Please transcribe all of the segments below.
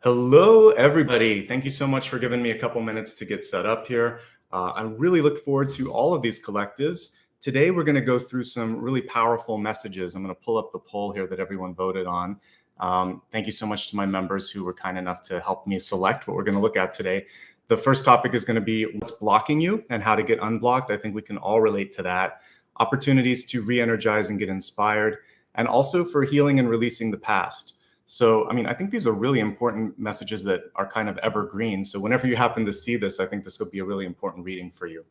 Hello, everybody. Thank you so much for giving me a couple minutes to get set up here. I really look forward to all of these collectives. Today, we're going to go through some really powerful messages. I'm going to pull up the poll here that everyone voted on. Thank you so much to my members who were kind enough to help me select what we're going to look at today. The first topic is going to be what's blocking you and how to get unblocked. I think we can all relate to that. Opportunities to re-energize and get inspired, and also for healing and releasing the past. So, I think these are really important messages that are kind of evergreen. So whenever you happen to see this, I think this will be a really important reading for you.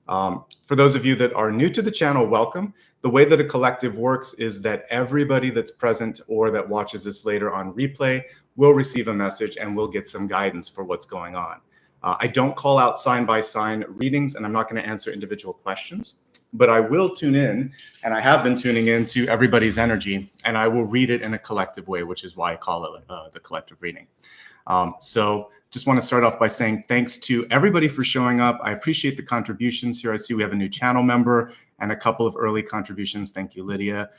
For those of you that are new to the channel, welcome. The way that a collective works is that everybody that's present or that watches this later on replay will receive a message and will get some guidance for what's going on. I don't call out sign-by-sign readings, and I'm not going to answer individual questions. But I will tune in, and I have been tuning in to everybody's energy, and I will read it in a collective way, which is why I call it the collective reading. So just want to start off by saying thanks to everybody for showing up. I appreciate the contributions here. I see we have a new channel member and a couple of early contributions. Thank you, Lydia.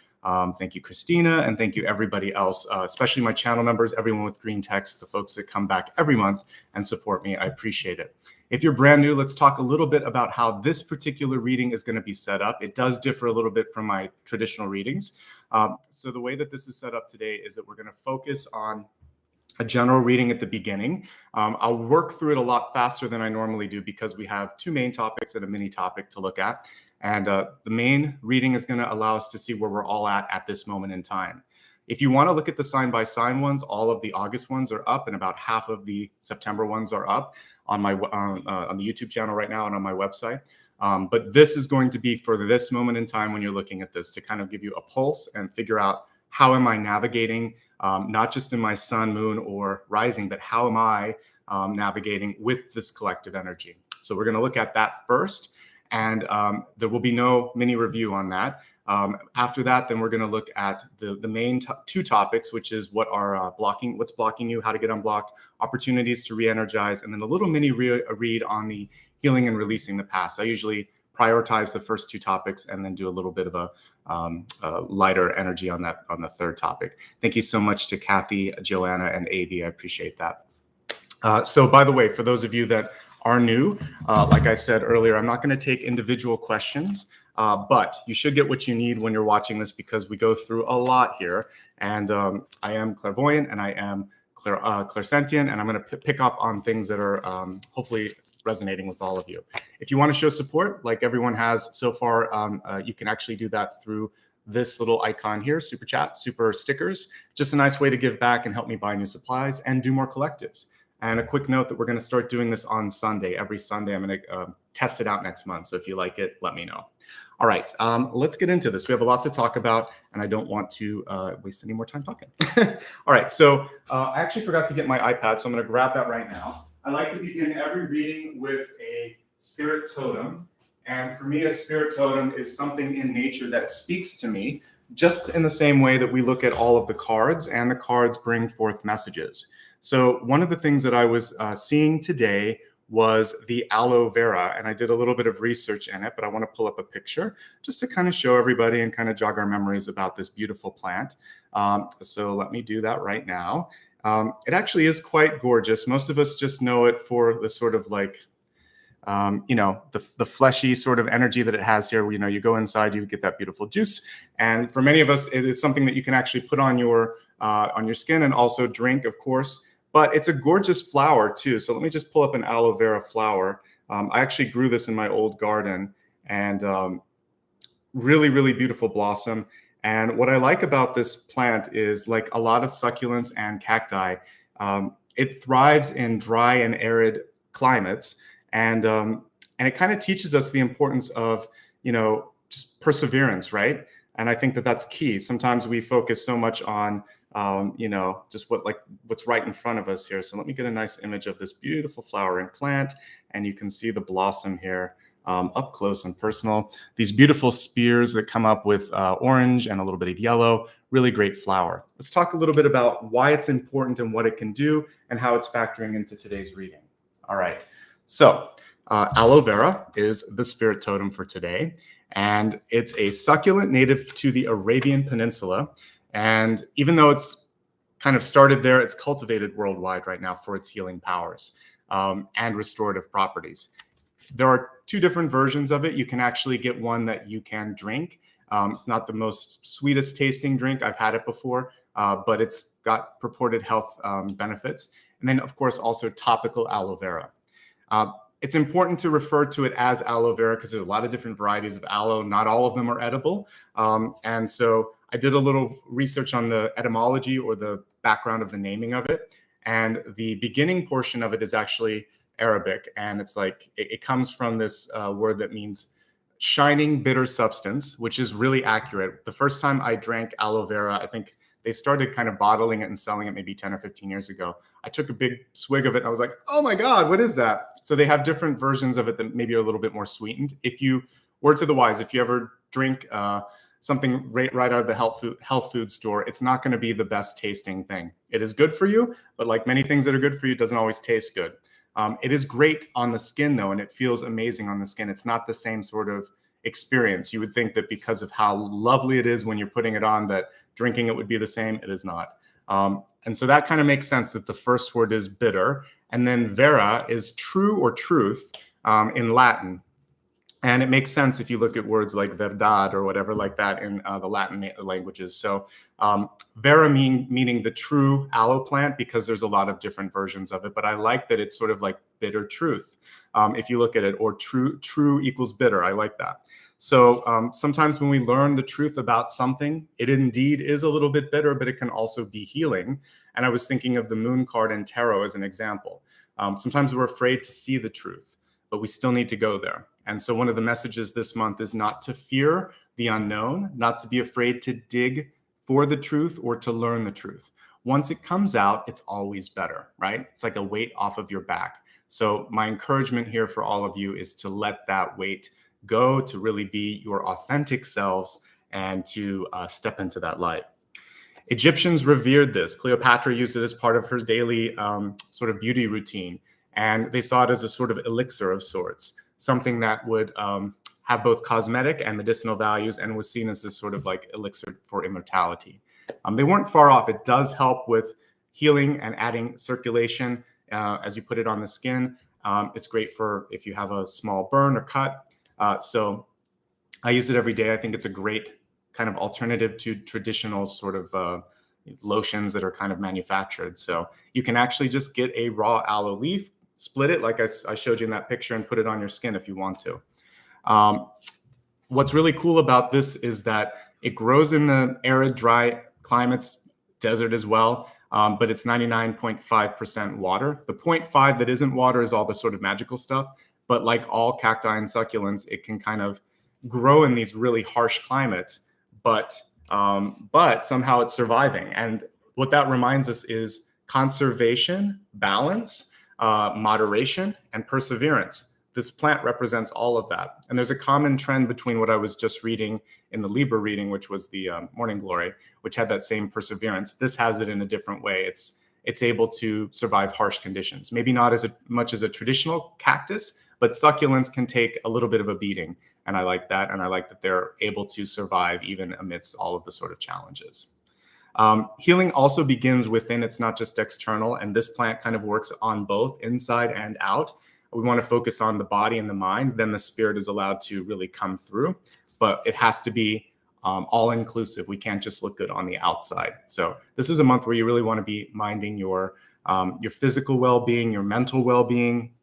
Thank you, Christina, and thank you everybody else, especially my channel members, everyone with green text, the folks that come back every month and support me. I appreciate it. If you're brand new, let's talk a little bit about how this particular reading is going to be set up. It does differ a little bit from my traditional readings. So the way that this is set up today is that we're going to focus on a general reading at the beginning. I'll work through it a lot faster than I normally do because we have two main topics and a mini topic to look at. And the main reading is going to allow us to see where we're all at this moment in time. If you want to look at the sign-by-sign ones, all of the August ones are up and about half of the September ones are up on my on the YouTube channel right now and on my website. But this is going to be for this moment in time when you're looking at this to kind of give you a pulse and figure out how am I navigating, not just in my sun, moon, or rising, but how am I navigating with this collective energy. So we're going to look at that first. And there will be no mini review on that. After that, then we're going to look at the main two topics, which is what are what's blocking you, how to get unblocked, opportunities to re-energize, and then a little mini read on the healing and releasing the past. I usually prioritize the first two topics and then do a little bit of a lighter energy on the third topic. Thank you so much to Kathy, Joanna, and AB. I appreciate that. So by the way, for those of you that are new, like I said earlier, I'm not going to take individual questions, but you should get what you need when you're watching this because we go through a lot here. And I am clairvoyant and I am clairsentient, and I'm going to pick up on things that are hopefully resonating with all of you. If you want to show support, like everyone has so far, you can actually do that through this little icon here, super chat, super stickers. Just a nice way to give back and help me buy new supplies and do more collectives. And a quick note that we're going to start doing this on Sunday. Every Sunday, I'm going to test it out next month. So if you like it, let me know. All right, let's get into this. We have a lot to talk about, and I don't want to waste any more time talking. All right, so I actually forgot to get my iPad, so I'm going to grab that right now. I like to begin every reading with a spirit totem. And for me, a spirit totem is something in nature that speaks to me, just in the same way that we look at all of the cards, and the cards bring forth messages. So one of the things that I was seeing today was the aloe vera, and I did a little bit of research in it, but I want to pull up a picture just to kind of show everybody and kind of jog our memories about this beautiful plant. So let me do that right now. It actually is quite gorgeous. Most of us just know it for the sort of like, the fleshy sort of energy that it has here. You go inside, you get that beautiful juice. And for many of us, it is something that you can actually put on your skin and also drink, of course. But it's a gorgeous flower too. So let me just pull up an aloe vera flower. I actually grew this in my old garden, and really, really beautiful blossom. And what I like about this plant is, like a lot of succulents and cacti, it thrives in dry and arid climates. And it kind of teaches us the importance of, just perseverance, right? And I think that that's key. Sometimes we focus so much on just what's right in front of us here. So let me get a nice image of this beautiful flowering plant, and you can see the blossom here up close and personal. These beautiful spears that come up with orange and a little bit of yellow, really great flower. Let's talk a little bit about why it's important and what it can do and how it's factoring into today's reading. All right, so aloe vera is the spirit totem for today, and it's a succulent native to the Arabian Peninsula. And even though it's kind of started there. It's cultivated worldwide right now for its healing powers and restorative properties. There are two different versions of it. You can actually get one that you can drink. Not the most sweetest tasting drink. I've had it before, but it's got purported health benefits. And then, of course, also topical aloe vera. It's important to refer to it as aloe vera because there's a lot of different varieties of aloe. Not all of them are edible. And so I did a little research on the etymology or the background of the naming of it. And the beginning portion of it is actually Arabic. And it's like, it comes from this word that means shining bitter substance, which is really accurate. The first time I drank aloe vera, I think they started kind of bottling it and selling it maybe 10 or 15 years ago. I took a big swig of it and I was like, oh my God, what is that? So they have different versions of it that maybe are a little bit more sweetened. If you, word to the wise, if you ever drink something right out of the health food store, it's not going to be the best tasting thing. It is good for you, but like many things that are good for you, it doesn't always taste good. It is great on the skin though, and it feels amazing on the skin. It's not the same sort of experience. You would think that because of how lovely it is when you're putting it on, that drinking it would be the same. It is not. And so that kind of makes sense that the first word is bitter, and then vera is true or truth in Latin. And it makes sense if you look at words like verdad or whatever like that in the Latin languages. So vera meaning the true aloe plant, because there's a lot of different versions of it. But I like that it's sort of like bitter truth if you look at it, or true equals bitter. I like that. So sometimes when we learn the truth about something, it indeed is a little bit bitter, but it can also be healing. And I was thinking of the moon card in tarot as an example. Sometimes we're afraid to see the truth, but we still need to go there. And so one of the messages this month is not to fear the unknown, not to be afraid to dig for the truth or to learn the truth. Once it comes out, it's always better, right? It's like a weight off of your back. So my encouragement here for all of you is to let that weight go, to really be your authentic selves and to step into that light. Egyptians revered this. Cleopatra used it as part of her daily sort of beauty routine. And they saw it as a sort of elixir of sorts, something that would have both cosmetic and medicinal values and was seen as this sort of like elixir for immortality. They weren't far off. It does help with healing and adding circulation as you put it on the skin. It's great for if you have a small burn or cut. So I use it every day. I think it's a great kind of alternative to traditional sort of lotions that are kind of manufactured. So you can actually just get a raw aloe leaf, split it like I showed you in that picture, and put it on your skin if you want to. What's really cool about this is that it grows in the arid, dry climates, desert as well, but it's 99.5% water. The 0.5 that isn't water is all the sort of magical stuff. But like all cacti and succulents, it can kind of grow in these really harsh climates, but somehow it's surviving. And what that reminds us is conservation, balance, moderation, and perseverance. This plant represents all of that. And there's a common trend between what I was just reading in the Libra reading, which was the Morning Glory, which had that same perseverance. This has it in a different way. It's able to survive harsh conditions. Maybe not as much as a traditional cactus, but succulents can take a little bit of a beating. And I like that. And I like that they're able to survive even amidst all of the sort of challenges. Healing also begins within. It's not just external. And this plant kind of works on both inside and out. We want to focus on the body and the mind. Then the spirit is allowed to really come through. But it has to be all-inclusive. We can't just look good on the outside. So this is a month where you really want to be minding your physical well-being, your mental well-being,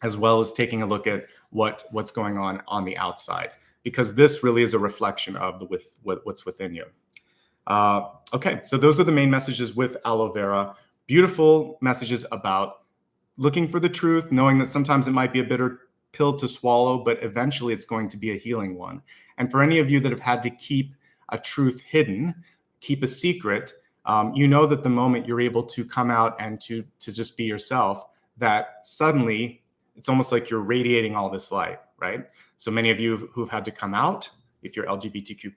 as well as taking a look at what's going on the outside, because this really is a reflection of what's within you. Okay, so those are the main messages with aloe vera. Beautiful messages about looking for the truth, knowing that sometimes it might be a bitter pill to swallow, but eventually it's going to be a healing one. And for any of you that have had to keep a truth hidden, keep a secret, you know that the moment you're able to come out and to just be yourself, that suddenly it's almost like you're radiating all this light, right? So many of you who've had to come out, if you're LGBTQ+,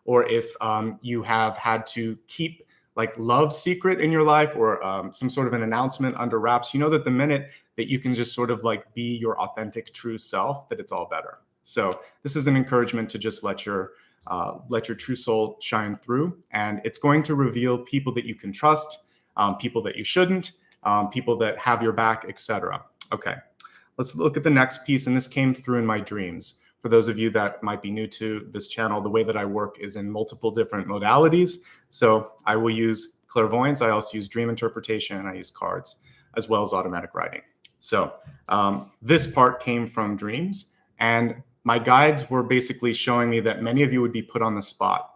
or if you have had to keep like love secret in your life, or some sort of an announcement under wraps, you know that the minute that you can just sort of like be your authentic true self, that it's all better. So this is an encouragement to just let your let your true soul shine through. And it's going to reveal people that you can trust, people that you shouldn't, people that have your back, etc. Okay, let's look at the next piece. And this came through in my dreams. For those of you that might be new to this channel, the way that I work is in multiple different modalities. So I will use clairvoyance. I also use dream interpretation, and I use cards, as well as automatic writing. So this part came from dreams, and my guides were basically showing me that many of you would be put on the spot.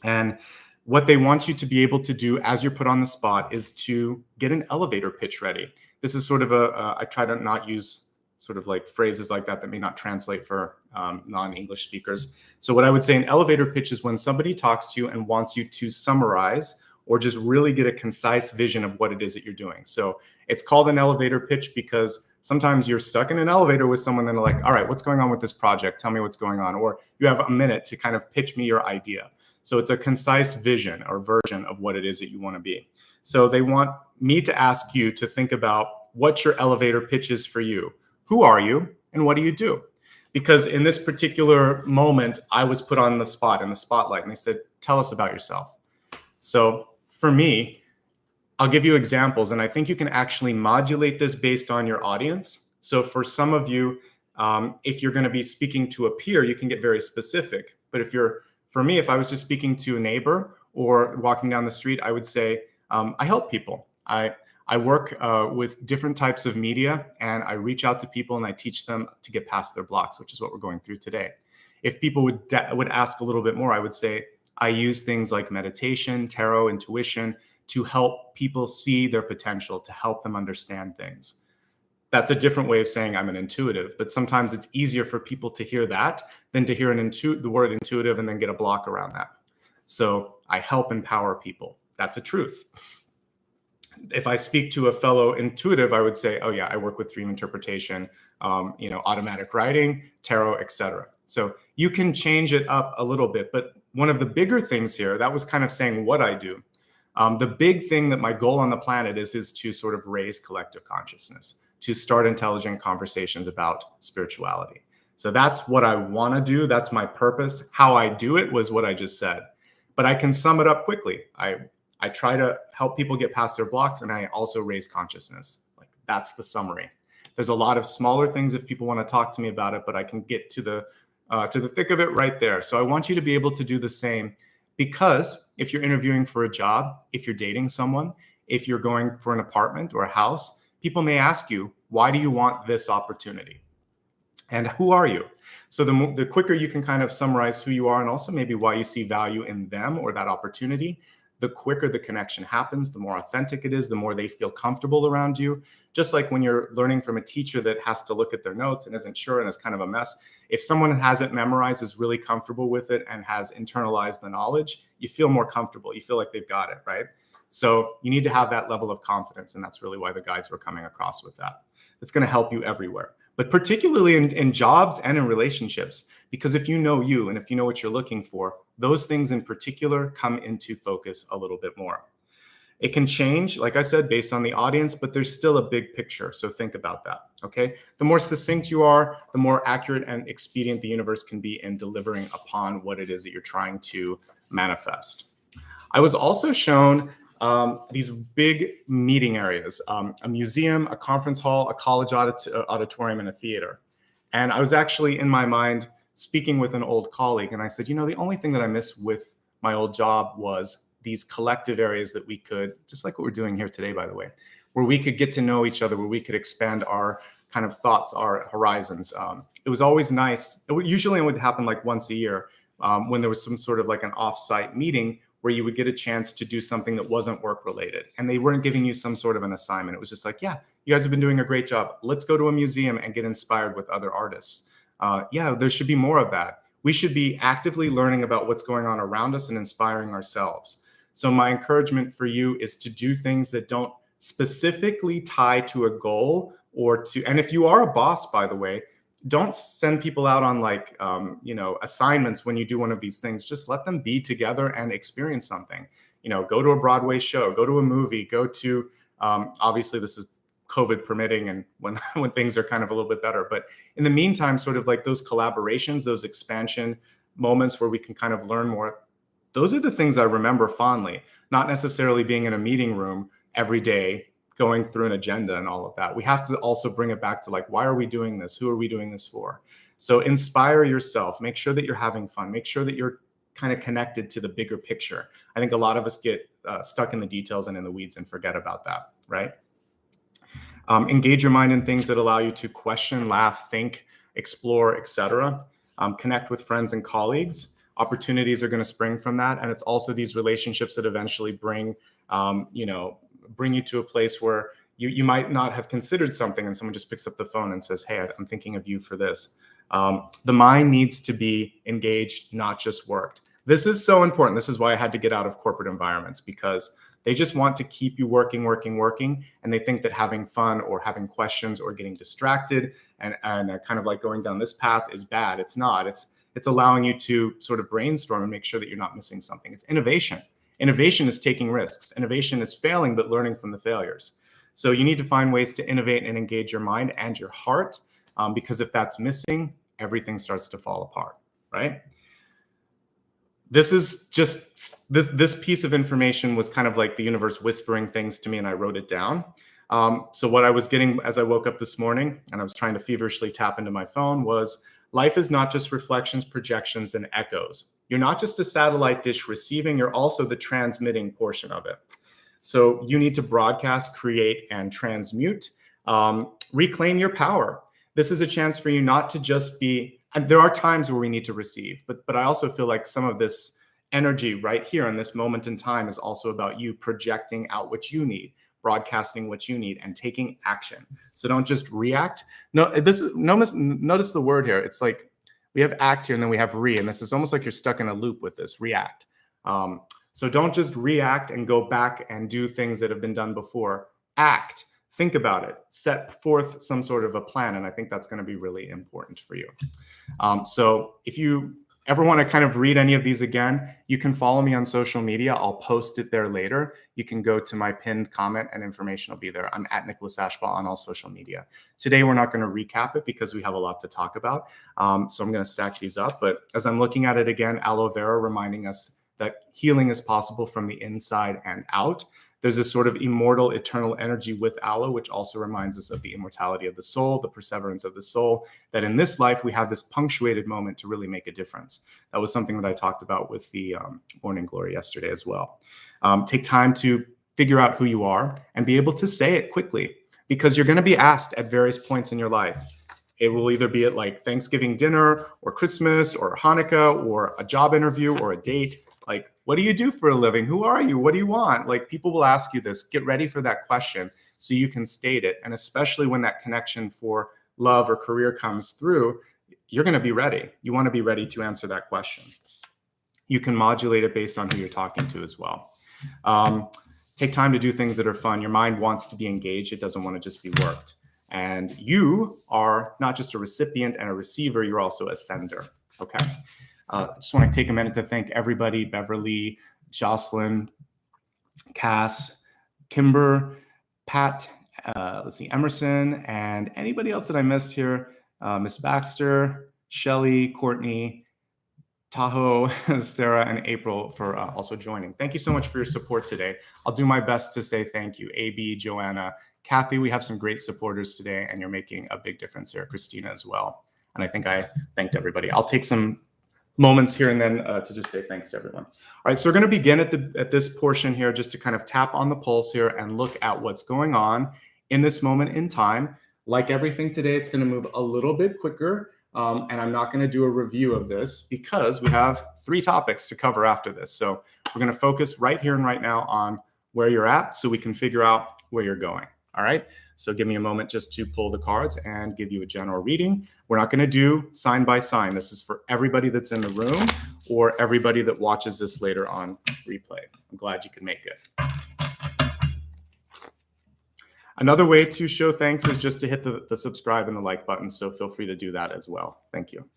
And what they want you to be able to do as you're put on the spot is to get an elevator pitch ready. This is sort of I try to not use sort of like phrases like that may not translate for non-English speakers. So what I would say an elevator pitch is when somebody talks to you and wants you to summarize or just really get a concise vision of what it is that you're doing. So it's called an elevator pitch because sometimes you're stuck in an elevator with someone and they're like, all right, what's going on with this project? Tell me what's going on. Or you have a minute to kind of pitch me your idea. So it's a concise vision or version of what it is that you want to be. So they want me to ask you to think about what your elevator pitch is for you. Who are you and what do you do? Because in this particular moment, I was put on the spot in the spotlight and they said, tell us about yourself. So for me, I'll give you examples, and I think you can actually modulate this based on your audience. So for some of you, if you're going to be speaking to a peer, you can get very specific. But for me, if I was just speaking to a neighbor or walking down the street, I would say, I help people. I work with different types of media, and I reach out to people and I teach them to get past their blocks, which is what we're going through today. If people would ask a little bit more, I would say I use things like meditation, tarot, intuition to help people see their potential, to help them understand things. That's a different way of saying I'm an intuitive, but sometimes it's easier for people to hear that than to hear the word intuitive and then get a block around that. So I help empower people. That's a truth. If I speak to a fellow intuitive, I would say, oh yeah, I work with dream interpretation, automatic writing, tarot, etc. So you can change it up a little bit. But one of the bigger things here, that was kind of saying what I do. The big thing that my goal on the planet is to sort of raise collective consciousness, to start intelligent conversations about spirituality. So that's what I want to do. That's my purpose. How I do it was what I just said. But I can sum it up quickly. I try to help people get past their blocks, and I also raise consciousness. Like, that's the summary. There's a lot of smaller things if people want to talk to me about it, but I can get to the thick of it right there. So I want you to be able to do the same, because if you're interviewing for a job, if you're dating someone, if you're going for an apartment or a house, people may ask you, why do you want this opportunity? And who are you? So the quicker you can kind of summarize who you are and also maybe why you see value in them or that opportunity, the quicker the connection happens, the more authentic it is, the more they feel comfortable around you. Just like when you're learning from a teacher that has to look at their notes and isn't sure and is kind of a mess. If someone has it memorized, is really comfortable with it and has internalized the knowledge, you feel more comfortable. You feel like they've got it, right? So you need to have that level of confidence. And that's really why the guides were coming across with that. It's going to help you everywhere, but particularly in jobs and in relationships, because if you know you and if you know what you're looking for, those things in particular come into focus a little bit more. It can change, like I said, based on the audience, but there's still a big picture. So think about that, okay? The more succinct you are, the more accurate and expedient the universe can be in delivering upon what it is that you're trying to manifest. I was also shown these big meeting areas, a museum, a conference hall, a college auditorium, and a theater. And I was actually in my mind speaking with an old colleague, and I said, the only thing that I miss with my old job was these collective areas that we could, just like what we're doing here today, by the way, where we could get to know each other, where we could expand our kind of thoughts, our horizons. It was always nice. Usually it would happen like once a year when there was some sort of like an off-site meeting where you would get a chance to do something that wasn't work related. And they weren't giving you some sort of an assignment. It was just like, yeah, you guys have been doing a great job. Let's go to a museum and get inspired with other artists. Yeah, there should be more of that. We should be actively learning about what's going on around us and inspiring ourselves. So my encouragement for you is to do things that don't specifically tie to a goal and if you are a boss, by the way, don't send people out on like, assignments when you do one of these things. Just let them be together and experience something. Go to a Broadway show, go to a movie, go to, obviously this is COVID permitting and when things are kind of a little bit better. But in the meantime, sort of like those collaborations, those expansion, moments where we can kind of learn more. Those are the things I remember fondly, not necessarily being in a meeting room every day, going through an agenda and all of that. We have to also bring it back to like, why are we doing this? Who are we doing this for? So inspire yourself, make sure that you're having fun, make sure that you're kind of connected to the bigger picture. I think a lot of us get stuck in the details and in the weeds and forget about that, right? Engage your mind in things that allow you to question, laugh, think, explore, etc. Connect with friends and colleagues. Opportunities are going to spring from that, and it's also these relationships that eventually bring you to a place where you might not have considered something, and someone just picks up the phone and says, "Hey, I'm thinking of you for this." The mind needs to be engaged, not just worked. This is so important. This is why I had to get out of corporate environments, because they just want to keep you working, and they think that having fun or having questions or getting distracted and kind of like going down this path is bad. It's not. It's allowing you to sort of brainstorm and make sure that you're not missing something. It's innovation. Innovation is taking risks. Innovation is failing, but learning from the failures. So you need to find ways to innovate and engage your mind and your heart, because if that's missing, everything starts to fall apart, right? This is just, this piece of information was kind of like the universe whispering things to me, and I wrote it down. So what I was getting as I woke up this morning, and I was trying to feverishly tap into my phone, was life is not just reflections, projections, and echoes. You're not just a satellite dish receiving, you're also the transmitting portion of it. So you need to broadcast, create, and transmute. Reclaim your power. This is a chance for you not to just be, and there are times where we need to receive, but I also feel like some of this energy right here in this moment in time is also about you projecting out what you need, broadcasting what you need, and taking action. So don't just react. Notice the word here. It's like we have act here and then we have re, and this is almost like you're stuck in a loop with this react. So don't just react and go back and do things that have been done before. Act. Think about it. Set forth some sort of a plan, and I think that's going to be really important for you. So if you ever want to kind of read any of these again, you can follow me on social media. I'll post it there later. You can go to my pinned comment and information will be there. I'm at Nicholas Ashbaugh on all social media. Today, we're not going to recap it because we have a lot to talk about. So I'm going to stack these up. But as I'm looking at it again, Aloe Vera reminding us that healing is possible from the inside and out. There's this sort of immortal, eternal energy with aloe, which also reminds us of the immortality of the soul, the perseverance of the soul, that in this life, we have this punctuated moment to really make a difference. That was something that I talked about with the Morning Glory yesterday as well. Take time to figure out who you are and be able to say it quickly, because you're going to be asked at various points in your life. It will either be at like Thanksgiving dinner or Christmas or Hanukkah or a job interview or a date. Like, what do you do for a living? Who are you? What do you want? Like, people will ask you this. Get ready for that question so you can state it. And especially when that connection for love or career comes through, you're going to be ready. You want to be ready to answer that question. You can modulate it based on who you're talking to as well. Take time to do things that are fun. Your mind wants to be engaged. It doesn't want to just be worked. And you are not just a recipient and a receiver, you're also a sender. Okay. I just want to take a minute to thank everybody: Beverly, Jocelyn, Cass, Kimber, Pat, Emerson, and anybody else that I missed here. Miss Baxter, Shelly, Courtney, Tahoe, Sarah, and April for also joining. Thank you so much for your support today. I'll do my best to say thank you. AB, Joanna, Kathy, we have some great supporters today, and you're making a big difference here. Christina as well. And I think I thanked everybody. I'll take some moments here and then to just say thanks to everyone. All right, so we're going to begin at this portion here just to kind of tap on the pulse here and look at what's going on in this moment in time. Like everything today, it's going to move a little bit quicker, and I'm not going to do a review of this because we have 3 topics to cover after this. So we're going to focus right here and right now on where you're at so we can figure out where you're going. All right, so give me a moment just to pull the cards and give you a general reading. We're not going to do sign by sign. This is for everybody that's in the room or everybody that watches this later on replay. I'm glad you could make it. Another way to show thanks is just to hit the subscribe and the like button, so feel free to do that as well. Thank you.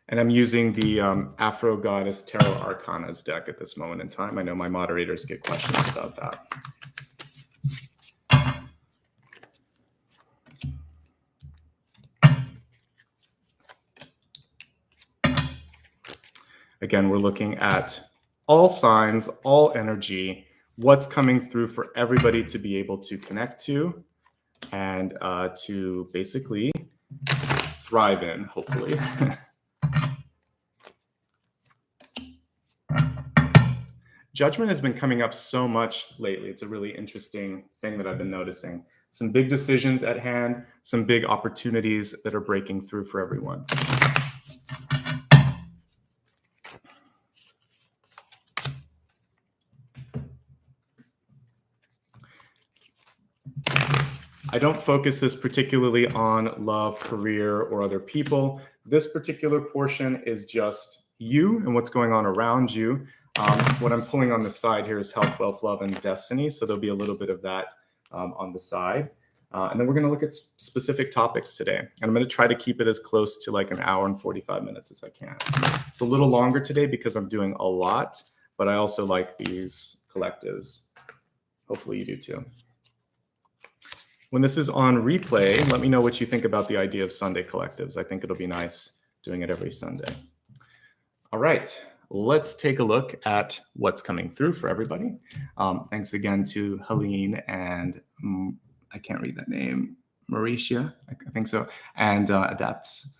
And I'm using the Afro Goddess Tarot Arcanas deck at this moment in time. I know my moderators get questions about that. Again, we're looking at all signs, all energy, what's coming through for everybody to be able to connect to and to basically thrive in, hopefully. Judgment has been coming up so much lately. It's a really interesting thing that I've been noticing. Some big decisions at hand, some big opportunities that are breaking through for everyone. I don't focus this particularly on love, career, or other people. This particular portion is just you and what's going on around you. What I'm pulling on the side here is health, wealth, love, and destiny. So there'll be a little bit of that on the side. And then we're going to look at specific topics today. And I'm going to try to keep it as close to like an hour and 45 minutes as I can. It's a little longer today because I'm doing a lot, but I also like these collectives. Hopefully you do too. When this is on replay, let me know what you think about the idea of Sunday collectives. I think it'll be nice doing it every Sunday. All right, let's take a look at what's coming through for everybody. Thanks again to Helene and I can't read that name, Mauricia, I think so, and Adaptus.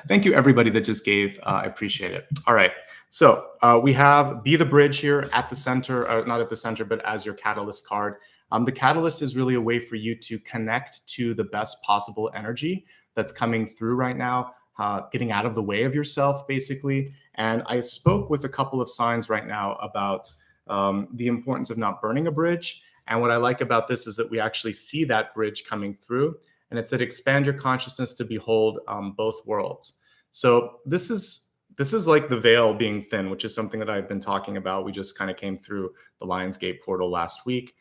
Thank you, everybody that just gave. I appreciate it. All right, so we have Be the Bridge here at the center, not at the center, but as your catalyst card. The catalyst is really a way for you to connect to the best possible energy that's coming through right now, getting out of the way of yourself, basically. And I spoke with a couple of signs right now about the importance of not burning a bridge. And what I like about this is that we actually see that bridge coming through. And it said, expand your consciousness to behold both worlds. So this is like the veil being thin, which is something that I've been talking about. We just kind of came through the Lionsgate portal last week.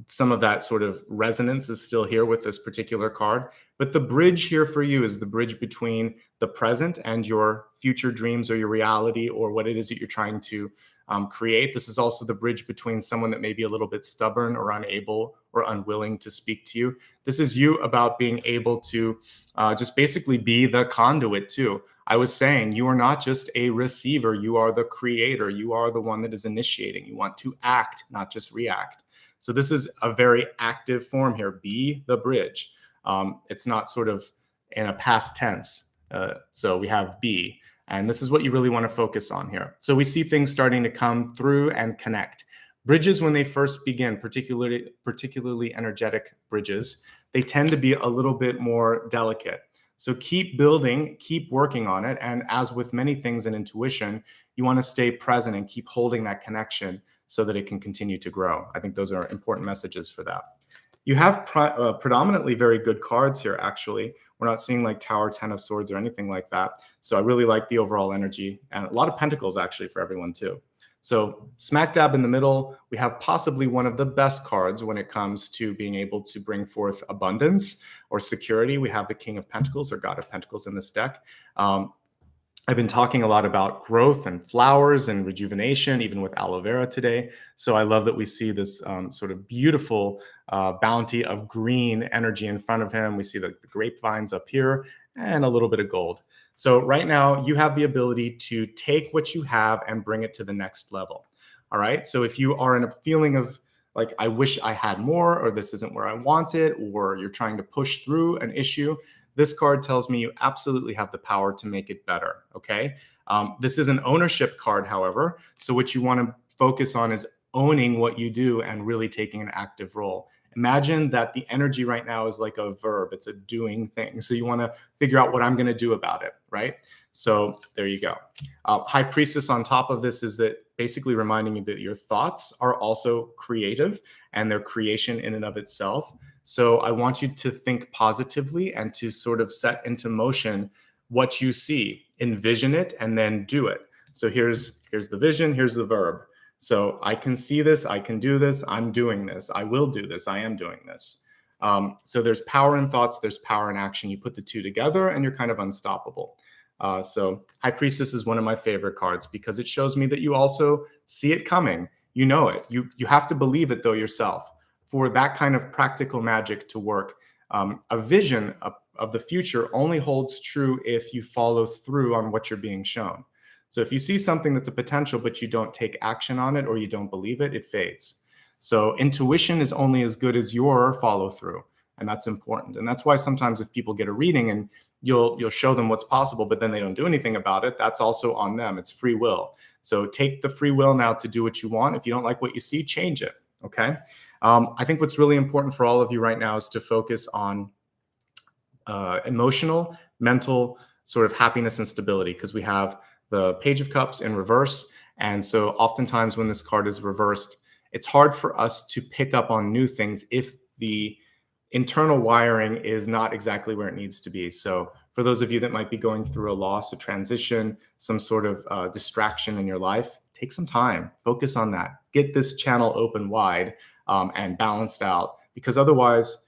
Some of that sort of resonance is still here with this particular card, but the bridge here for you is the bridge between the present and your future dreams or your reality or what it is that you're trying to create. This is also the bridge between someone that may be a little bit stubborn or unable or unwilling to speak to you. This is you about being able to just basically be the conduit too. I was saying you are not just a receiver, you are the creator. You are the one that is initiating. You want to act, not just react. So this is a very active form here. Be the bridge. It's not sort of in a past tense. So we have be, and this is what you really want to focus on here. So we see things starting to come through and connect. Bridges, when they first begin, particularly energetic bridges, they tend to be a little bit more delicate. So keep building, keep working on it. And as with many things in intuition, you want to stay present and keep holding that connection so that it can continue to grow. I think those are important messages for that. You have predominantly very good cards here, actually. We're not seeing like Tower, 10 of Swords or anything like that. So I really like the overall energy and a lot of Pentacles actually for everyone too. So smack dab in the middle, we have possibly one of the best cards when it comes to being able to bring forth abundance or security. We have the King of Pentacles or God of Pentacles in this deck. I've been talking a lot about growth and flowers and rejuvenation, even with aloe vera today. So I love that we see this sort of beautiful bounty of green energy in front of him. We see the grapevines up here and a little bit of gold. So right now you have the ability to take what you have and bring it to the next level. All right. So if you are in a feeling of like, I wish I had more, or this isn't where I want it, or you're trying to push through an issue, this card tells me you absolutely have the power to make it better, okay? This is an ownership card, however. So what you want to focus on is owning what you do and really taking an active role. Imagine that the energy right now is like a verb. It's a doing thing. So you want to figure out what I'm going to do about it, right? So there you go. High Priestess on top of this is that basically reminding you that your thoughts are also creative and they're creation in and of itself. So I want you to think positively and to sort of set into motion what you see, envision it, and then do it. So here's the vision, here's the verb. So I can see this, I can do this, I'm doing this, I will do this, I am doing this. So there's power in thoughts, there's power in action. You put the two together and you're kind of unstoppable. So High Priestess is one of my favorite cards because it shows me that you also see it coming. You know it. You have to believe it though yourself. For that kind of practical magic to work, a vision of the future only holds true if you follow through on what you're being shown. So if you see something that's a potential, but you don't take action on it or you don't believe it, it fades. So intuition is only as good as your follow through. And that's important. And that's why sometimes if people get a reading and you'll show them what's possible, but then they don't do anything about it, that's also on them. It's free will. So take the free will now to do what you want. If you don't like what you see, change it. Okay. I think what's really important for all of you right now is to focus on emotional, mental sort of happiness and stability, because we have the Page of Cups in reverse. And so oftentimes when this card is reversed, it's hard for us to pick up on new things if the internal wiring is not exactly where it needs to be. So for those of you that might be going through a loss, a transition, some sort of distraction in your life, take some time, focus on that, get this channel open wide and balanced out, because otherwise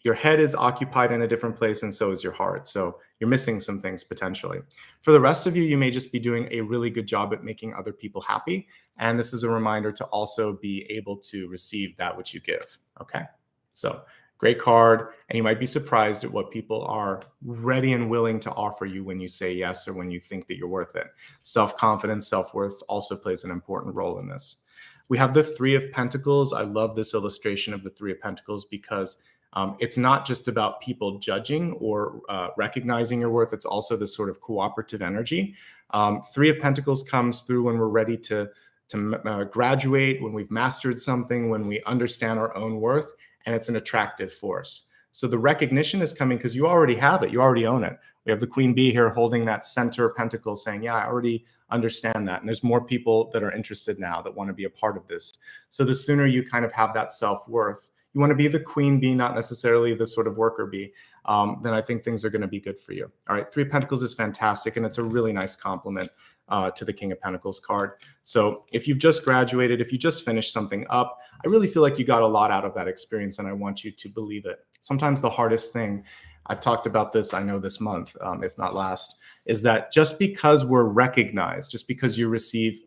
your head is occupied in a different place and so is your heart. So you're missing some things potentially. For the rest of you, you may just be doing a really good job at making other people happy. And this is a reminder to also be able to receive that which you give. Okay. So great card. And you might be surprised at what people are ready and willing to offer you when you say yes or when you think that you're worth it. Self-confidence, self-worth also plays an important role in this. We have the Three of Pentacles. I love this illustration of the Three of Pentacles because it's not just about people judging or recognizing your worth. It's also this sort of cooperative energy. Three of Pentacles comes through when we're ready to graduate, when we've mastered something, when we understand our own worth, and it's an attractive force. So the recognition is coming because you already have it. You already own it. We have the Queen Bee here holding that center pentacle saying, yeah, I already understand that. And there's more people that are interested now that want to be a part of this. So the sooner you kind of have that self-worth, you want to be the queen bee, not necessarily the sort of worker bee, then I think things are going to be good for you. All right, Three of Pentacles is fantastic, and it's a really nice compliment to the King of Pentacles card. So if you've just graduated, if you just finished something up, I really feel like you got a lot out of that experience, and I want you to believe it. Sometimes the hardest thing, I've talked about this, I know this month, if not last, is that just because we're recognized, just because you receive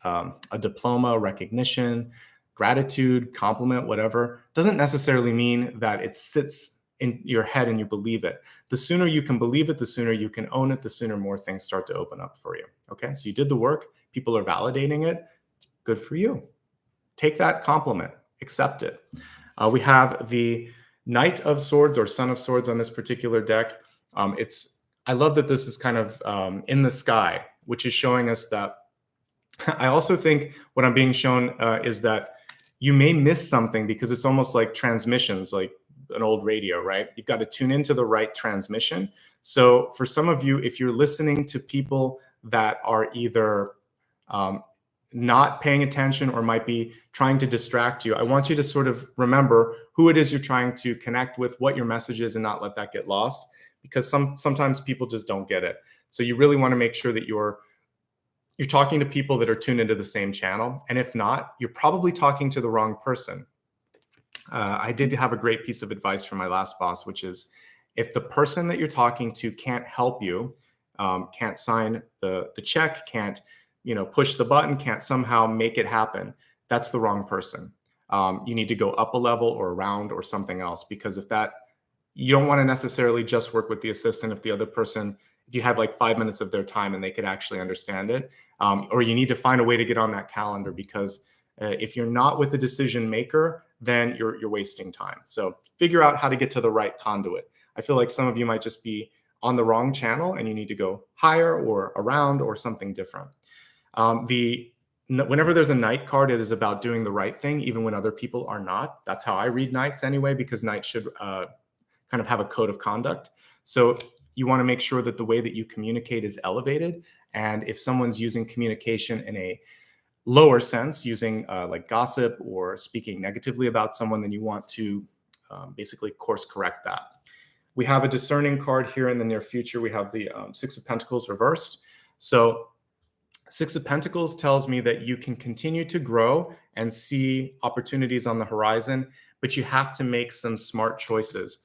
a diploma, recognition, gratitude, compliment, whatever, doesn't necessarily mean that it sits in your head and you believe it. The sooner you can believe it, the sooner you can own it, the sooner more things start to open up for you. Okay, so you did the work, people are validating it, good for you. Take that compliment, accept it. We have the Knight of Swords or Son of Swords on this particular deck. I love that this is kind of in the sky, which is showing us that I also think what I'm being shown is that you may miss something because it's almost like transmissions, like an old radio, right? You've got to tune into the right transmission. So for some of you, if you're listening to people that are either not paying attention or might be trying to distract you, I want you to sort of remember who it is you're trying to connect with, what your message is, and not let that get lost, because sometimes people just don't get it. So you really want to make sure that you're talking to people that are tuned into the same channel. And if not, you're probably talking to the wrong person. I did have a great piece of advice from my last boss, which is if the person that you're talking to can't help you, can't sign the check, can't push the button, can't somehow make it happen, that's the wrong person. You need to go up a level or around or something else, because you don't want to necessarily just work with the assistant if the other person, if you had like 5 minutes of their time and they could actually understand it, or you need to find a way to get on that calendar, because if you're not with the decision maker, then you're wasting time. So figure out how to get to the right conduit. I feel like some of you might just be on the wrong channel and you need to go higher or around or something different. Whenever there's a Knight card, it is about doing the right thing, even when other people are not. That's how I read Knights anyway, because Knights should kind of have a code of conduct. So you want to make sure that the way that you communicate is elevated. And if someone's using communication in a lower sense, using like gossip or speaking negatively about someone, then you want to basically course correct that. We have a discerning card here in the near future. We have the Six of Pentacles reversed. So Six of Pentacles tells me that you can continue to grow and see opportunities on the horizon, but you have to make some smart choices.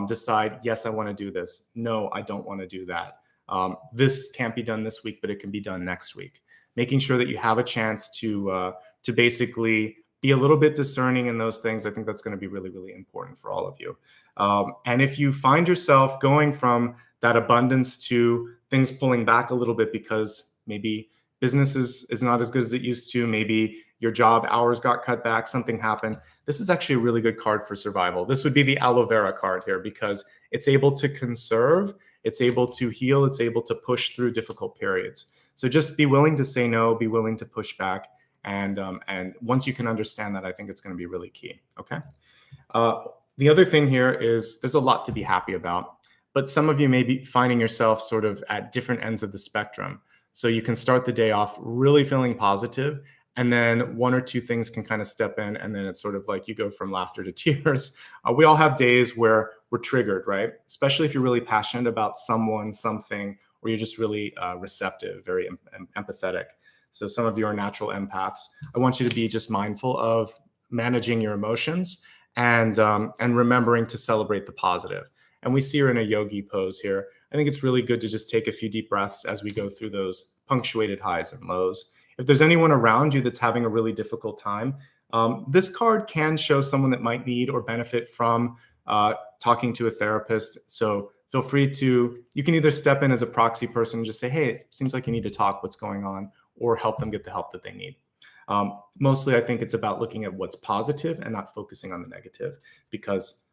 Decide, yes, I want to do this. No, I don't want to do that. This can't be done this week, but it can be done next week. Making sure that you have a chance to basically be a little bit discerning in those things. I think that's going to be really, really important for all of you. And if you find yourself going from that abundance to things pulling back a little bit because Maybe business is not as good as it used to. Maybe your job hours got cut back, something happened. This is actually a really good card for survival. This would be the Aloe Vera card here because it's able to conserve, it's able to heal, it's able to push through difficult periods. So just be willing to say no, be willing to push back. And once you can understand that, I think it's going to be really key. Okay. The other thing here is there's a lot to be happy about, but some of you may be finding yourself sort of at different ends of the spectrum. So you can start the day off really feeling positive, and then one or two things can kind of step in, and then it's sort of like you go from laughter to tears. We all have days where we're triggered, right? Especially if you're really passionate about someone, something, or you're just really receptive, very empathetic. So some of you are natural empaths. I want you to be just mindful of managing your emotions and remembering to celebrate the positive. And we see her in a yogi pose here. I think it's really good to just take a few deep breaths as we go through those punctuated highs and lows. If there's anyone around you that's having a really difficult time, this card can show someone that might need or benefit from talking to a therapist. So feel free to, you can either step in as a proxy person and just say, hey, it seems like you need to talk, what's going on, or help them get the help that they need. Mostly, I think it's about looking at what's positive and not focusing on the negative, because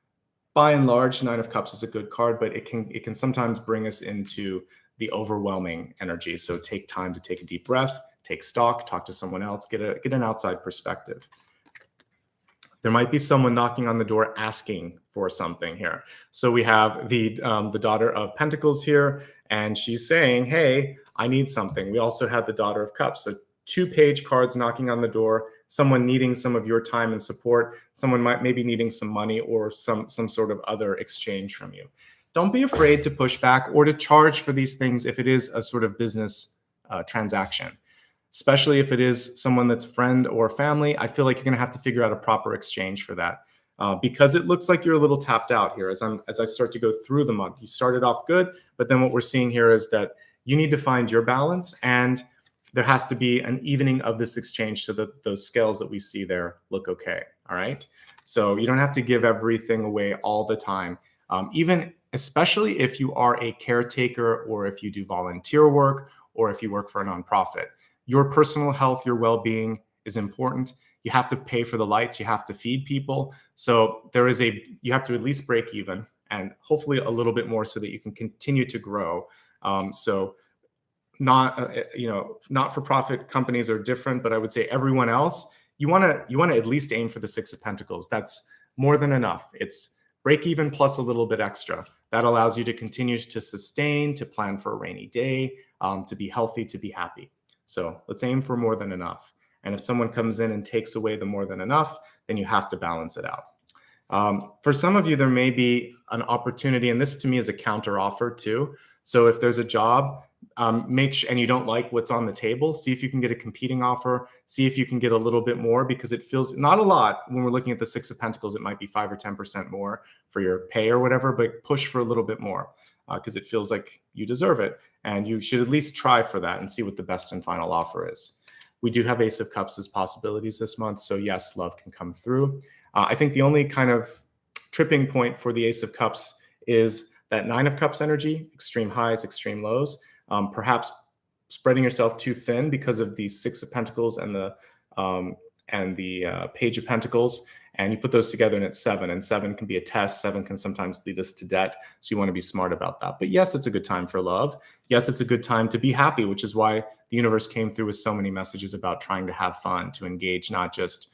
by and large, Nine of Cups is a good card, but it can sometimes bring us into the overwhelming energy. So take time to take a deep breath, take stock, talk to someone else, get an outside perspective. There might be someone knocking on the door asking for something here. So we have the Daughter of Pentacles here, and she's saying, hey, I need something. We also have the Daughter of Cups. So 2-page cards knocking on the door, someone needing some of your time and support, someone might maybe needing some money or some sort of other exchange from you. Don't be afraid to push back or to charge for these things if it is a sort of business transaction, especially if it is someone that's friend or family. I feel like you're going to have to figure out a proper exchange for that because it looks like you're a little tapped out here as I start to go through the month. You started off good, but then what we're seeing here is that you need to find your balance, and there has to be an evening of this exchange so that those scales that we see there look okay. All right. So you don't have to give everything away all the time, even especially if you are a caretaker or if you do volunteer work or if you work for a nonprofit. Your personal health, your well-being is important. You have to pay for the lights. You have to feed people. So you have to at least break even, and hopefully a little bit more so that you can continue to grow. Not-for-profit companies are different, but I would say everyone else, you want to at least aim for the Six of Pentacles. That's more than enough. It's break even plus a little bit extra. That allows you to continue to sustain, to plan for a rainy day, to be healthy, to be happy. So let's aim for more than enough. And if someone comes in and takes away the more than enough, then you have to balance it out. For some of you, there may be an opportunity, and this to me is a counter offer too. So if there's a job, and you don't like what's on the table, see if you can get a competing offer, see if you can get a little bit more, because it feels not a lot when we're looking at the Six of Pentacles. It might be 5 or 10% more for your pay or whatever, but push for a little bit more because it feels like you deserve it. And you should at least try for that and see what the best and final offer is. We do have Ace of Cups as possibilities this month. So yes, love can come through. I think the only kind of tripping point for the Ace of Cups is that Nine of Cups energy, extreme highs, extreme lows. Perhaps spreading yourself too thin because of the Six of Pentacles and the Page of Pentacles, and you put those together and it's 7, and 7 can be a test. 7 can sometimes lead us to debt. So you want to be smart about that. But yes, it's a good time for love. Yes, it's a good time to be happy, which is why the universe came through with so many messages about trying to have fun, to engage, not just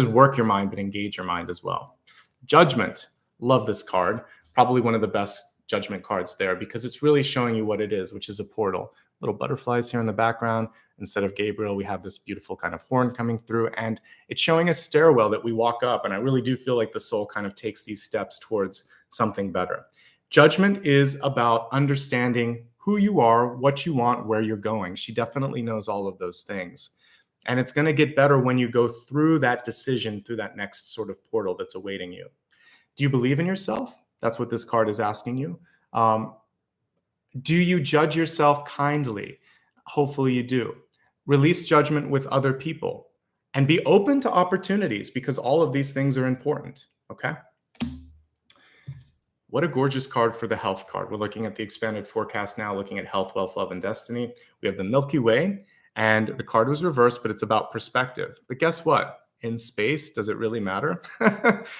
work your mind, but engage your mind as well. Judgment. Love this card. Probably one of the best judgment cards there because it's really showing you what it is, which is a portal. Little butterflies here in the background. Instead of Gabriel, we have this beautiful kind of horn coming through, and it's showing a stairwell that we walk up. And I really do feel like the soul kind of takes these steps towards something better. Judgment is about understanding who you are, what you want, where you're going. She definitely knows all of those things. And it's going to get better when you go through that decision, through that next sort of portal that's awaiting you. Do you believe in yourself? That's what this card is asking you. Do you judge yourself kindly? Hopefully you do. Release judgment with other people and be open to opportunities because all of these things are important. Okay. What a gorgeous card for the health card. We're looking at the expanded forecast now, looking at health, wealth, love, and destiny. We have the Milky Way, and the card was reversed, but it's about perspective. But guess what? In space, does it really matter?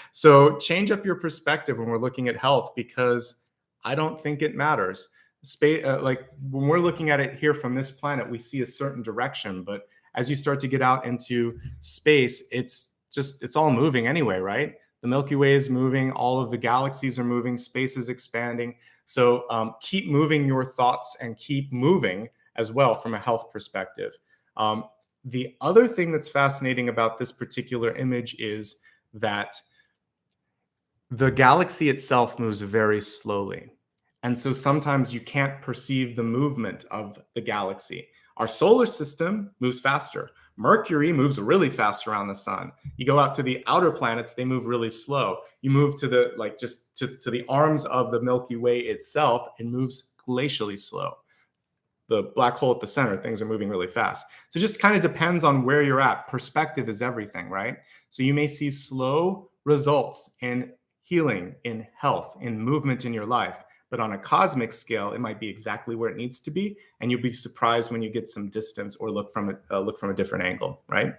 So change up your perspective when we're looking at health, because I don't think it matters. Space, like when we're looking at it here from this planet, we see a certain direction, but as you start to get out into space, it's all moving anyway, right? The Milky Way is moving, all of the galaxies are moving, space is expanding. So keep moving your thoughts and keep moving as well from a health perspective. The other thing that's fascinating about this particular image is that the galaxy itself moves very slowly. And so sometimes you can't perceive the movement of the galaxy. Our solar system moves faster. Mercury moves really fast around the sun. You go out to the outer planets, they move really slow. You move to the to the arms of the Milky Way itself, it moves glacially slow. The black hole at the center, things are moving really fast. So it just kind of depends on where you're at. Perspective is everything, right? So you may see slow results in healing, in health, in movement in your life. But on a cosmic scale, it might be exactly where it needs to be, and you'll be surprised when you get some distance or look from a different angle, right?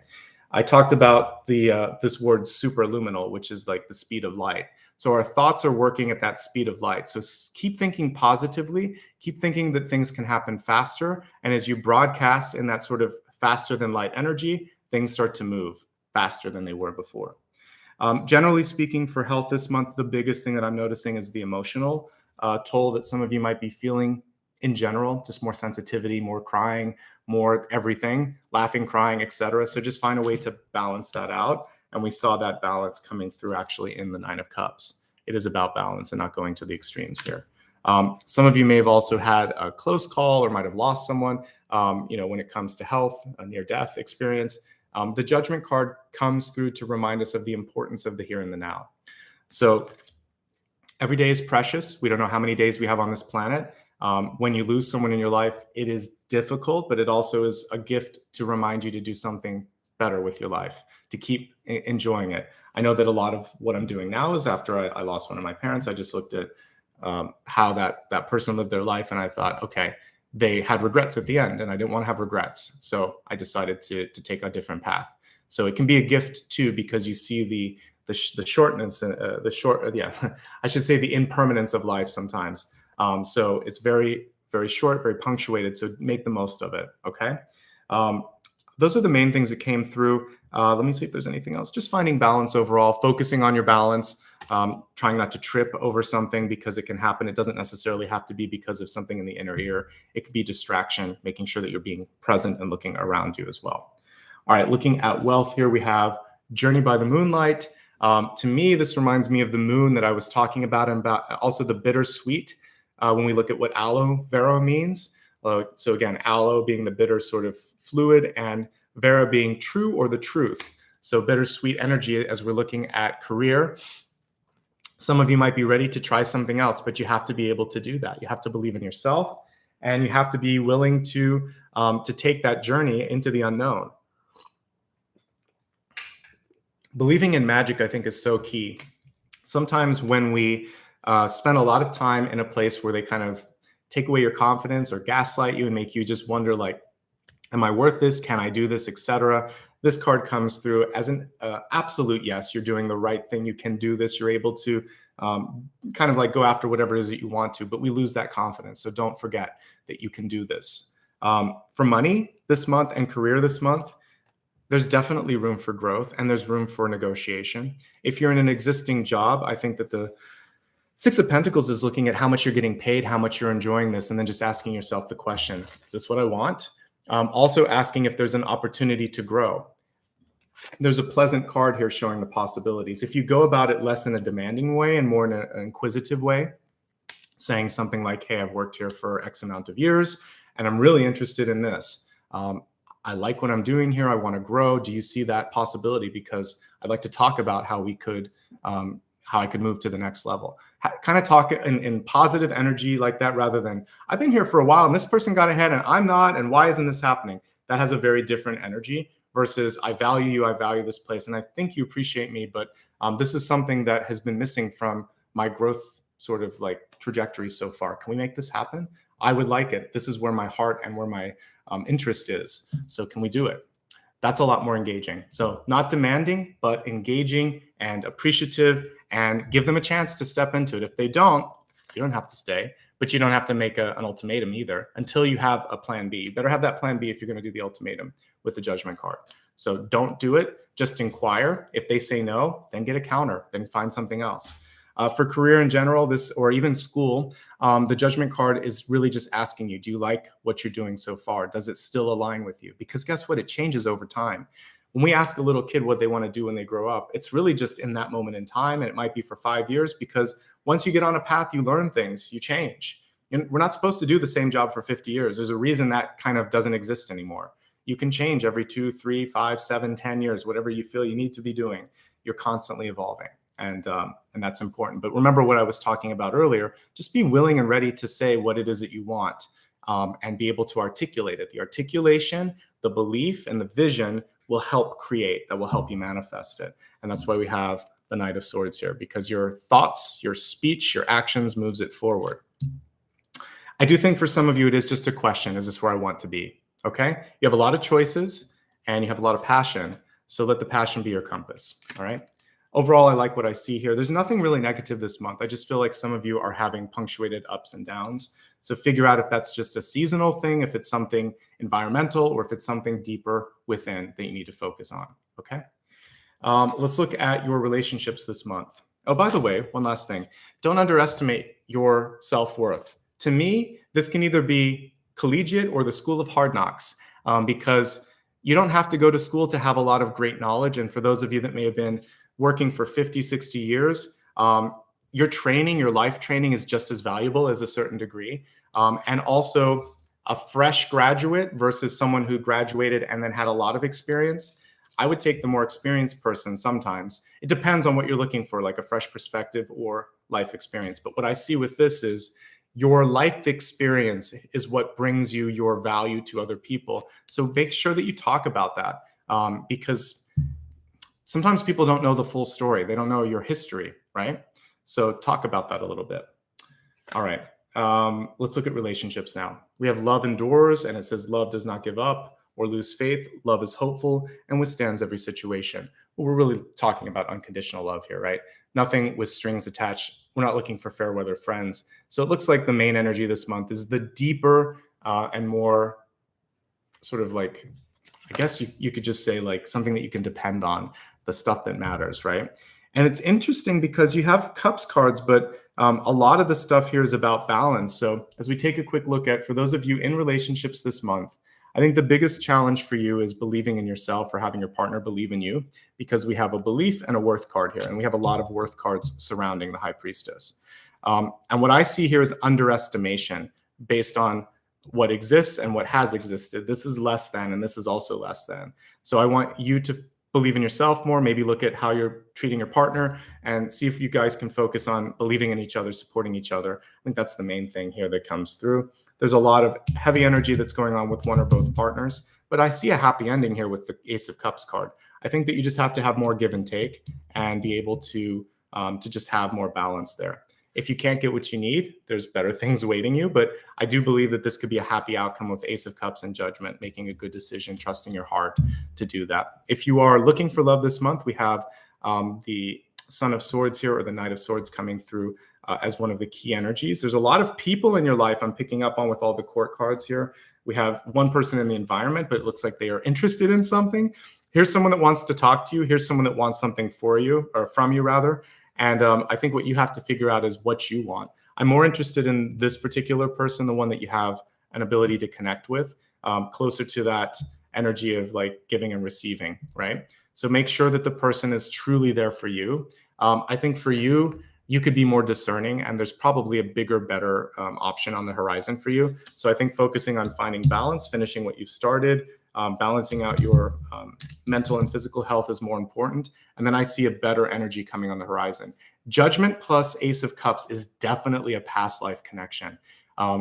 I talked about this word superluminal, which is like the speed of light. So our thoughts are working at that speed of light. So keep thinking positively, keep thinking that things can happen faster, and as you broadcast in that sort of faster than light energy, things start to move faster than they were before. Generally speaking, for health this month, the biggest thing that I'm noticing is the emotional toll that some of you might be feeling in general, just more sensitivity, more crying, more everything, laughing, crying, etc. So just find a way to balance that out. And we saw that balance coming through actually in the Nine of Cups. It is about balance and not going to the extremes here. Some of you may have also had a close call or might have lost someone, when it comes to health, a near-death experience. The Judgment card comes through to remind us of the importance of the here and the now. So every day is precious. We don't know how many days we have on this planet. When you lose someone in your life, it is difficult, but it also is a gift to remind you to do something better with your life, to keep enjoying it. I know that a lot of what I'm doing now is after I lost one of my parents, I just looked at how that person lived their life, and I thought, okay, they had regrets at the end, and I didn't want to have regrets. So I decided to take a different path. So it can be a gift too, because you see the shortness, I should say the impermanence of life sometimes. So it's very, very short, very punctuated. So make the most of it. Okay. Those are the main things that came through. Let me see if there's anything else. Just finding balance overall, focusing on your balance, trying not to trip over something because it can happen. It doesn't necessarily have to be because of something in the inner ear. It could be distraction, making sure that you're being present and looking around you as well. All right. Looking at wealth here, we have Journey by the Moonlight. To me, this reminds me of the moon that I was talking about, and about also the bittersweet when we look at what aloe vera means. So again, aloe being the bitter sort of fluid, and vera being true or the truth. So bittersweet energy as we're looking at career. Some of you might be ready to try something else, but you have to be able to do that. You have to believe in yourself, and you have to be willing to take that journey into the unknown. Believing in magic, I think, is so key. Sometimes when we spend a lot of time in a place where they kind of take away your confidence or gaslight you and make you just wonder, like, am I worth this? Can I do this, etc. This card comes through as an absolute yes. You're doing the right thing. You can do this. You're able to kind of like go after whatever it is that you want to, but we lose that confidence. So don't forget that you can do this. For money this month and career this month, there's definitely room for growth, and there's room for negotiation. If you're in an existing job, I think that the Six of Pentacles is looking at how much you're getting paid, how much you're enjoying this, and then just asking yourself the question, is this what I want? Also asking if there's an opportunity to grow. There's a pleasant card here showing the possibilities. If you go about it less in a demanding way and more in an inquisitive way, saying something like, hey, I've worked here for X amount of years, and I'm really interested in this. I like what I'm doing here. I want to grow. Do you see that possibility? Because I'd like to talk about how we could, how I could move to the next level. Kind of talk in positive energy like that, rather than I've been here for a while and this person got ahead and I'm not, and why isn't this happening? That has a very different energy versus I value you, I value this place, and I think you appreciate me, but this is something that has been missing from my growth sort of like trajectory so far. Can we make this happen? I would like it. This is where my heart and where my interest is. So can we do it? That's a lot more engaging. So not demanding, but engaging and appreciative, and give them a chance to step into it. If they don't, you don't have to stay, but you don't have to make an ultimatum either until you have a plan B. You better have that plan B if you're going to do the ultimatum with the judgment card. So don't do it. Just inquire. If they say no, then get a counter, then find something else. For career in general, or even school, the judgment card is really just asking you, do you like what you're doing so far? Does it still align with you? Because guess what? It changes over time. When we ask a little kid what they want to do when they grow up, it's really just in that moment in time. And it might be for 5 years, because once you get on a path, you learn things, you change. We're not supposed to do the same job for 50 years. There's a reason that kind of doesn't exist anymore. You can change every 2, 3, 5, 7, 10 years, whatever you feel you need to be doing. You're constantly evolving. And that's important. But remember what I was talking about earlier, just be willing and ready to say what it is that you want, and be able to articulate it. The articulation, the belief, and the vision will help create, that will help you manifest it. And that's why we have the Knight of Swords here, because your thoughts, your speech, your actions moves it forward. I do think for some of you, it is just a question. Is this where I want to be? Okay. You have a lot of choices and you have a lot of passion. So let the passion be your compass. All right. Overall, I like what I see here. There's nothing really negative this month. I just feel like some of you are having punctuated ups and downs. So figure out if that's just a seasonal thing, if it's something environmental, or if it's something deeper within that you need to focus on. Okay. Let's look at your relationships this month. Oh, by the way, one last thing. Don't underestimate your self-worth. To me, this can either be collegiate or the school of hard knocks, because you don't have to go to school to have a lot of great knowledge. And for those of you that may have been working for 50, 60 years, your training, your life training is just as valuable as a certain degree. And also a fresh graduate versus someone who graduated and then had a lot of experience. I would take the more experienced person sometimes. It depends on what you're looking for, like a fresh perspective or life experience. But what I see with this is your life experience is what brings you your value to other people. So make sure that you talk about that, because sometimes people don't know the full story. They don't know your history, right? So talk about that a little bit. All right. Let's look at relationships now. We have love endures, and it says love does not give up or lose faith. Love is hopeful and withstands every situation. Well, we're really talking about unconditional love here, right? Nothing with strings attached. We're not looking for fair weather friends. So it looks like the main energy this month is the deeper and more sort of like, I guess you could just say like something that you can depend on, the stuff that matters, right? And it's interesting because you have cups cards, but a lot of the stuff here is about balance. So as we take a quick look at, for those of you in relationships this month, I think the biggest challenge for you is believing in yourself, or having your partner believe in you, because we have a belief and a worth card here. And we have a lot of worth cards surrounding the High Priestess. And what I see here is underestimation based on what exists and what has existed. This is less than, and this is also less than. So I want you to believe in yourself more, maybe look at how you're treating your partner and see if you guys can focus on believing in each other, supporting each other. I think that's the main thing here that comes through. There's a lot of heavy energy that's going on with one or both partners, but I see a happy ending here with the Ace of Cups card. I think that you just have to have more give and take and be able to just have more balance there. If you can't get what you need, there's better things awaiting you. But I do believe that this could be a happy outcome with Ace of Cups and Judgment, making a good decision, trusting your heart to do that. If you are looking for love this month, we have the Son of Swords here, or the Knight of Swords, coming through as one of the key energies. There's a lot of people in your life I'm picking up on with all the court cards here. We have one person in the environment, but it looks like they are interested in something. Here's someone that wants to talk to you. Here's someone that wants something for you, or from you rather. And I think what you have to figure out is what you want. I'm more interested in this particular person, the one that you have an ability to connect with, closer to that energy of like giving and receiving, right? So make sure that the person is truly there for you. I think for you, you could be more discerning, and there's probably a bigger, better option on the horizon for you. So I think focusing on finding balance, finishing what you've started, balancing out your mental and physical health is more important. And then I see a better energy coming on the horizon. Judgment plus Ace of Cups is definitely a past life connection.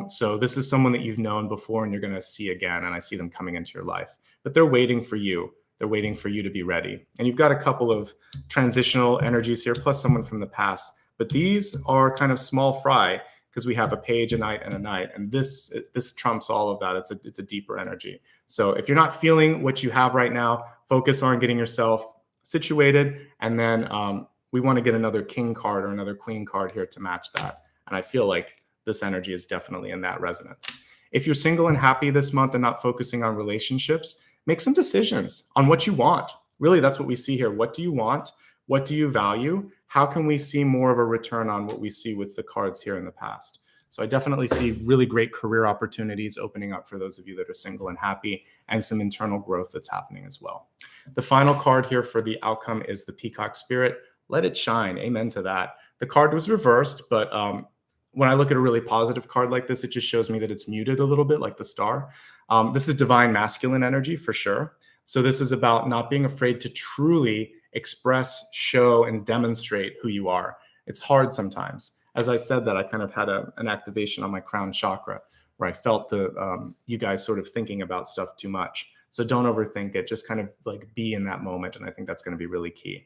So this is someone that you've known before and you're going to see again. And I see them coming into your life, but they're waiting for you. They're waiting for you to be ready. And you've got a couple of transitional energies here, plus someone from the past. But these are kind of small fry because we have a page, a knight, and a knight. And this trumps all of that. It's a deeper energy. So if you're not feeling what you have right now, focus on getting yourself situated. And then we want to get another king card or another queen card here to match that. And I feel like this energy is definitely in that resonance. If you're single and happy this month and not focusing on relationships, make some decisions on what you want. Really, that's what we see here. What do you want? What do you value? How can we see more of a return on what we see with the cards here in the past? So I definitely see really great career opportunities opening up for those of you that are single and happy, and some internal growth that's happening as well. The final card here for the outcome is the Peacock Spirit. Let it shine. Amen to that. The card was reversed, but when I look at a really positive card like this, it just shows me that it's muted a little bit, like the star. This is divine masculine energy for sure. So this is about not being afraid to truly express, show, and demonstrate who you are. It's hard sometimes. As I said that, I kind of had an activation on my crown chakra where I felt you guys sort of thinking about stuff too much. So don't overthink it. Just kind of like be in that moment. And I think that's going to be really key.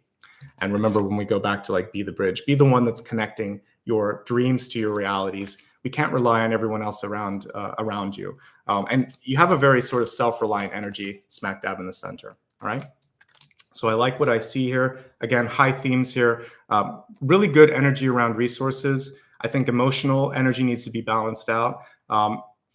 And remember, when we go back to like be the bridge, be the one that's connecting your dreams to your realities. We can't rely on everyone else around you. And you have a very sort of self-reliant energy smack dab in the center. All right. So I like what I see here. Again, high themes here. Really good energy around resources. I think emotional energy needs to be balanced out.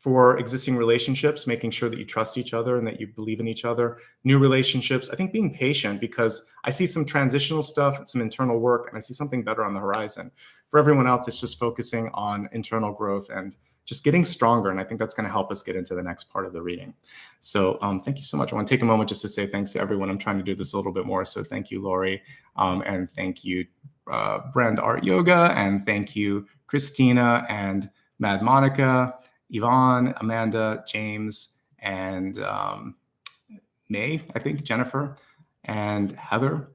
For existing relationships, making sure that you trust each other and that you believe in each other. New relationships, I think being patient, because I see some transitional stuff, some internal work, and I see something better on the horizon. For everyone else, it's just focusing on internal growth and just getting stronger. And I think that's going to help us get into the next part of the reading. So thank you so much. I want to take a moment just to say thanks to everyone. I'm trying to do this a little bit more. So thank you, Lori. And thank you, Brand Art Yoga. And thank you, Christina and Mad Monica, Yvonne, Amanda, James, and May, I think, Jennifer, and Heather.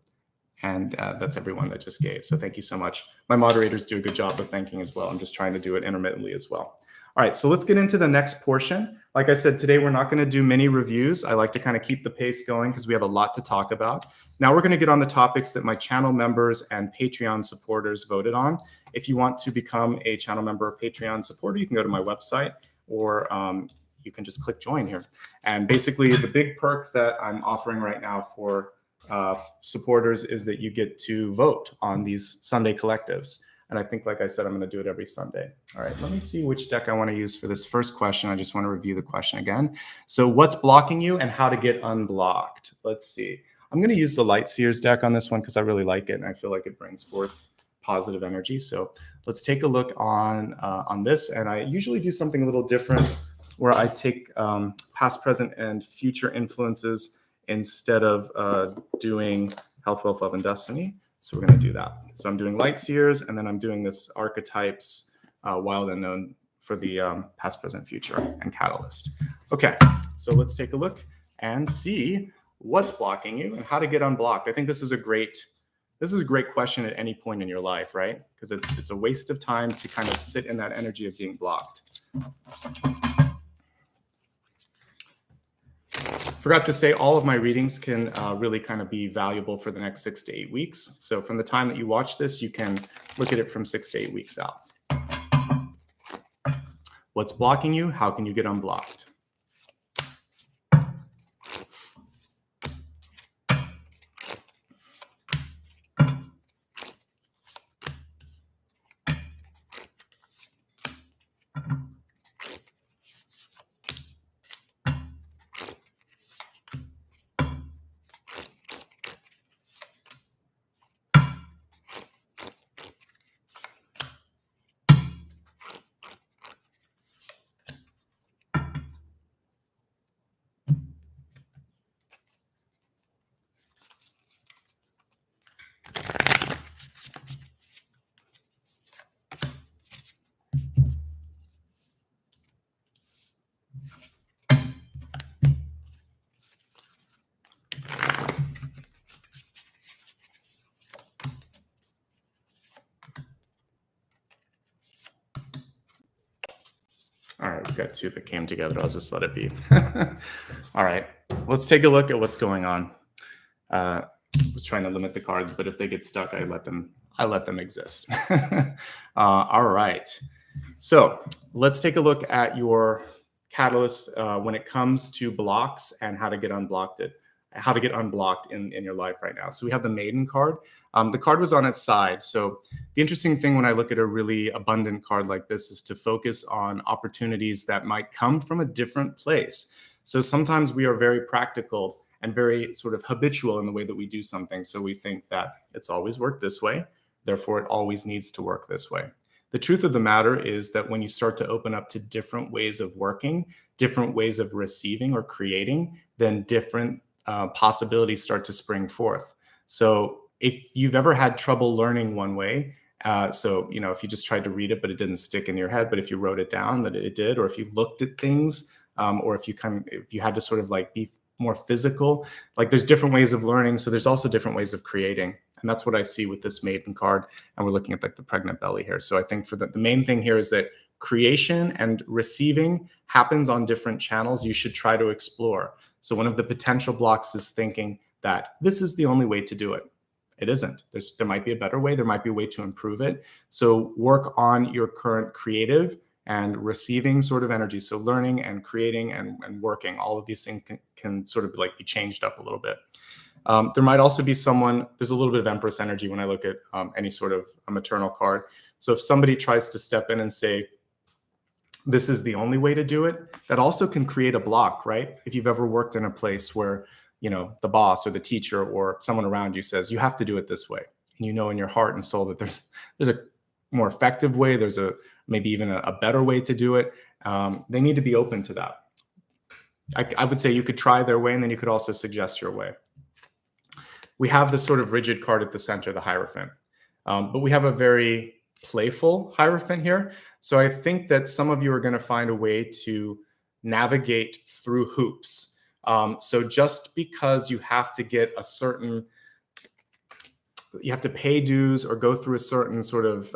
And that's everyone that just gave. So thank you so much. My moderators do a good job of thanking as well. I'm just trying to do it intermittently as well. All right, so let's get into the next portion. Like I said, today we're not going to do many reviews. I like to kind of keep the pace going because we have a lot to talk about. Now we're going to get on the topics that my channel members and Patreon supporters voted on. If you want to become a channel member or Patreon supporter, you can go to my website, or you can just click join here. And basically the big perk that I'm offering right now for supporters is that you get to vote on these Sunday collectives. And I think, like I said, I'm going to do it every Sunday. All right, let me see which deck I want to use for this first question. I just want to review the question again. So what's blocking you and how to get unblocked? Let's see. I'm going to use the Light Seers deck on this one because I really like it and I feel like it brings forth positive energy. So let's take a look on this. And I usually do something a little different where I take past, present, and future influences instead of doing health, wealth, love, and destiny. So we're going to do that. So I'm doing Light Seers, and then I'm doing this archetypes, wild unknown, for the past, present, future, and catalyst. Okay, so let's take a look and see what's blocking you and how to get unblocked. I think this is a great question at any point in your life, right? Because it's a waste of time to kind of sit in that energy of being blocked. Forgot to say, all of my readings can really kind of be valuable for the next 6 to 8 weeks. So from the time that you watch this, you can look at it from 6 to 8 weeks out. What's blocking you? How can you get unblocked? All right, we've got two that came together. I'll just let it be. All right, let's take a look at what's going on. I was trying to limit the cards, but if they get stuck, I let them I let them exist. All right. So let's take a look at your catalyst when it comes to blocks and how to get unblocked in your life right now. So we have the Maiden card. The card was on its side. So the interesting thing when I look at a really abundant card like this is to focus on opportunities that might come from a different place. So sometimes we are very practical and very sort of habitual in the way that we do something. So we think that it's always worked this way, therefore it always needs to work this way. The truth of the matter is that when you start to open up to different ways of working, different ways of receiving or creating, then different possibilities start to spring forth. So if you've ever had trouble learning one way, so if you just tried to read it but it didn't stick in your head, but if you wrote it down that it did, or if you looked at things, or if you had to sort of like be more physical, like there's different ways of learning. So there's also different ways of creating. And that's what I see with this Maiden card. And we're looking at like the pregnant belly here. So I think for the main thing here is that creation and receiving happens on different channels you should try to explore. So one of the potential blocks is thinking that this is the only way to do it. It isn't. There might be a better way. There might be a way to improve it. So work on your current creative and receiving sort of energy. So learning and creating and working, all of these things can sort of like be changed up a little bit. There might also be there's a little bit of Empress energy when I look at any sort of a maternal card. So if somebody tries to step in and say, this is the only way to do it, that also can create a block, right? If you've ever worked in a place where, the boss or the teacher or someone around you says, you have to do it this way. And in your heart and soul that there's a more effective way, there's maybe even a better way to do it. They need to be open to that. I would say you could try their way, and then you could also suggest your way. We have this sort of rigid card at the center, the Hierophant. But we have a very playful Hierophant here. So I think that some of you are going to find a way to navigate through hoops. So just because you have to get you have to pay dues or go through a certain sort of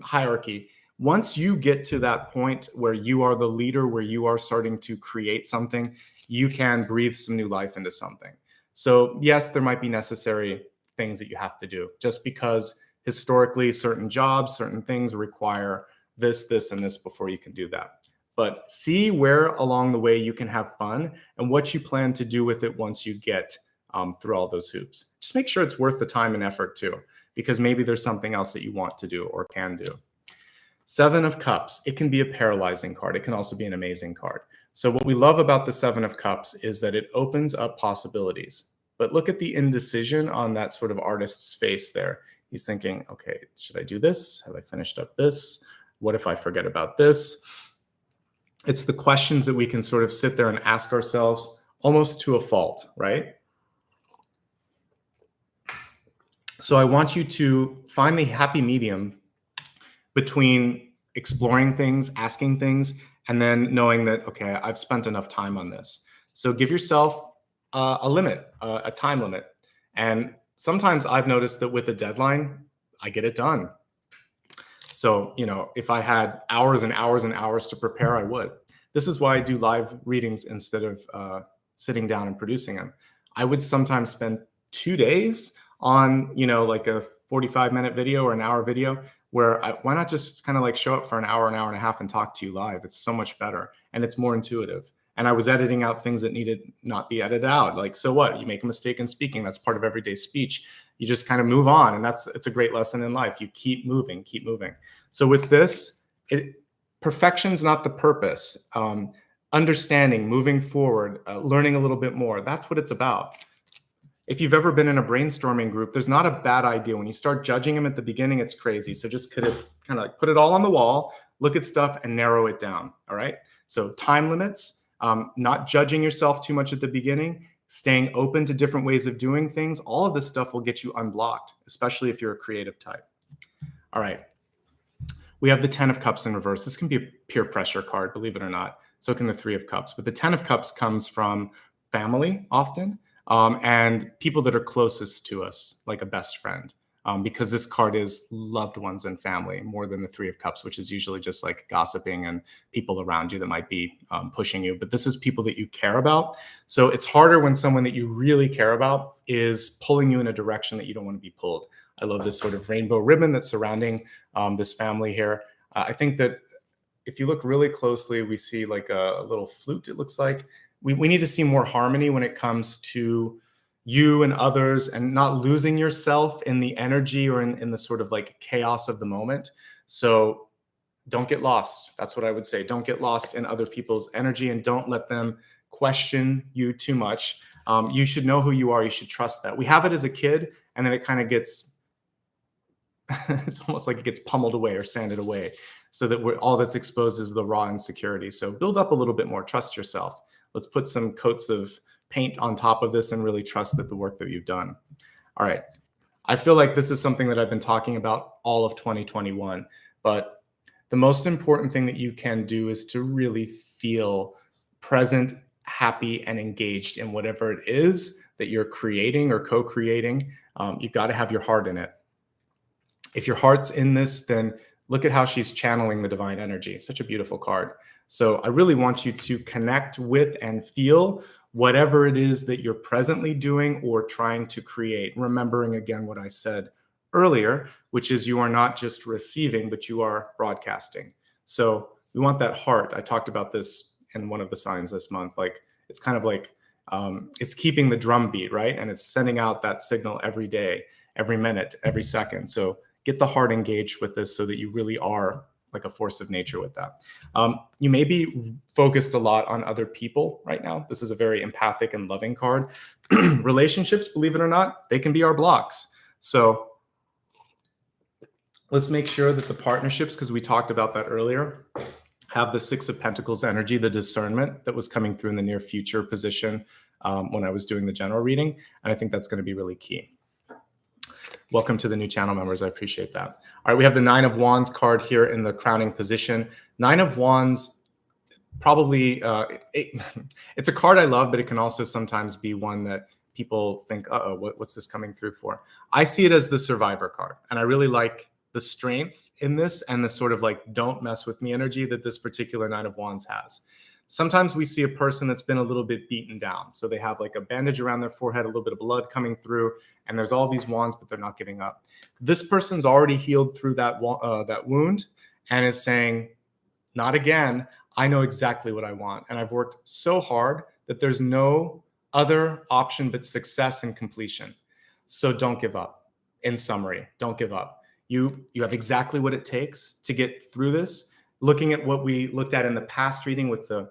hierarchy, once you get to that point where you are the leader, where you are starting to create something, you can breathe some new life into something. So yes, there might be necessary things that you have to do just because historically certain jobs, certain things require this, and this before you can do that. But see where along the way you can have fun and what you plan to do with it once you get through all those hoops. Just make sure it's worth the time and effort too, because maybe there's something else that you want to do or can do. 7 of Cups, it can be a paralyzing card. It can also be an amazing card. So what we love about the 7 of Cups is that it opens up possibilities. But look at the indecision on that sort of artist's face there. He's thinking, okay, should I do this? Have I finished up this? What if I forget about this? It's the questions that we can sort of sit there and ask ourselves almost to a fault, right? So I want you to find the happy medium between exploring things, asking things, and then knowing that, okay, I've spent enough time on this. So give yourself a limit, a time limit. And sometimes I've noticed that with a deadline, I get it done. So, if I had hours and hours and hours to prepare, I would. This is why I do live readings instead of sitting down and producing them. I would sometimes spend 2 days on, like a 45-minute video or an hour video where why not just kind of like show up for an hour and a half and talk to you live? It's so much better and it's more intuitive. And I was editing out things that needed not be edited out. Like, so what? You make a mistake in speaking. That's part of everyday speech. You just kind of move on. And it's a great lesson in life. You keep moving, keep moving. So with this, perfection's not the purpose. Understanding, moving forward, learning a little bit more. That's what it's about. If you've ever been in a brainstorming group, there's not a bad idea. When you start judging them at the beginning, it's crazy. So just kind of like put it all on the wall, look at stuff and narrow it down. All right. So time limits. Not judging yourself too much at the beginning, staying open to different ways of doing things. All of this stuff will get you unblocked, especially if you're a creative type. All right. We have the 10 of Cups in reverse. This can be a peer pressure card, believe it or not. So can the 3 of Cups. But the 10 of Cups comes from family often, and people that are closest to us, like a best friend. Because this card is loved ones and family more than the 3 of Cups, which is usually just like gossiping and people around you that might be pushing you. But this is people that you care about. So it's harder when someone that you really care about is pulling you in a direction that you don't want to be pulled. I love this sort of rainbow ribbon that's surrounding this family here. I think that if you look really closely, we see like a little flute, it looks like. We need to see more harmony when it comes to you and others, and not losing yourself in the energy or in the sort of like chaos of the moment. So don't get lost. That's what I would say. Don't get lost in other people's energy, and don't let them question you too much. You should know who you are. You should trust that. We have it as a kid, and then it kind of gets, it's almost like it gets pummeled away or sanded away, so that all that's exposed is the raw insecurity. So build up a little bit more. Trust yourself. Let's put some coats of paint on top of this and really trust that the work that you've done. All right. I feel like this is something that I've been talking about all of 2021, but the most important thing that you can do is to really feel present, happy, and engaged in whatever it is that you're creating or co-creating. You've got to have your heart in it. If your heart's in this, then look at how she's channeling the divine energy. Such a beautiful card. So I really want you to connect with and feel whatever it is that you're presently doing or trying to create. Remembering again what I said earlier, which is you are not just receiving, but you are broadcasting. So we want that heart. I talked about this in one of the signs this month. Like, it's kind of like, it's keeping the drum beat, right? And it's sending out that signal every day, every minute, every second. So get the heart engaged with this so that you really are like a force of nature with that. You may be focused a lot on other people right now. This is a very empathic and loving card. Relationships, believe it or not, they can be our blocks. So let's make sure that the partnerships, because we talked about that earlier, have the Six of Pentacles energy, the discernment that was coming through in the near future position when I was doing the general reading. And I think that's going to be really key. Welcome to the new channel members. I appreciate that. All right, we have the Nine of Wands card here in the crowning position. Nine of Wands, probably, it's a card I love, but it can also sometimes be one that people think, uh-oh, what's this coming through for? I see it as the survivor card, and I really like the strength in this and the sort of like, don't mess with me energy that this particular Nine of Wands has. Sometimes we see a person that's been a little bit beaten down. So they have like a bandage around their forehead, a little bit of blood coming through, and there's all these wands, but they're not giving up. This person's already healed through that wound and is saying, not again. I know exactly what I want. And I've worked so hard that there's no other option but success and completion. So don't give up. In summary, don't give up. You have exactly what it takes to get through this. Looking at what we looked at in the past reading with the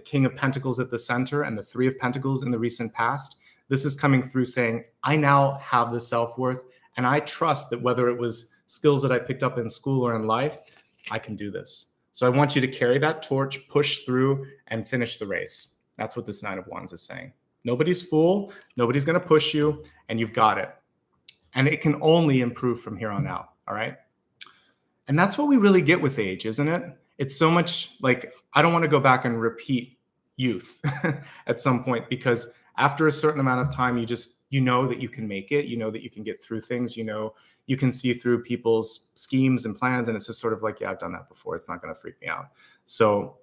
King of Pentacles at the center and the Three of Pentacles in the recent past, this is coming through saying, I now have the self-worth, and I trust that whether it was skills that I picked up in school or in life, I can do this. So I want you to carry that torch, push through, and finish the race. That's what this Nine of Wands is saying. Nobody's fool. Nobody's going to push you, and you've got it. And it can only improve from here on out, all right? And that's what we really get with age, isn't it? It's so much like, I don't want to go back and repeat youth at some point, because after a certain amount of time, you know that you can make it, you know that you can get through things, you know, you can see through people's schemes and plans. And it's just sort of like, yeah, I've done that before. It's not going to freak me out. So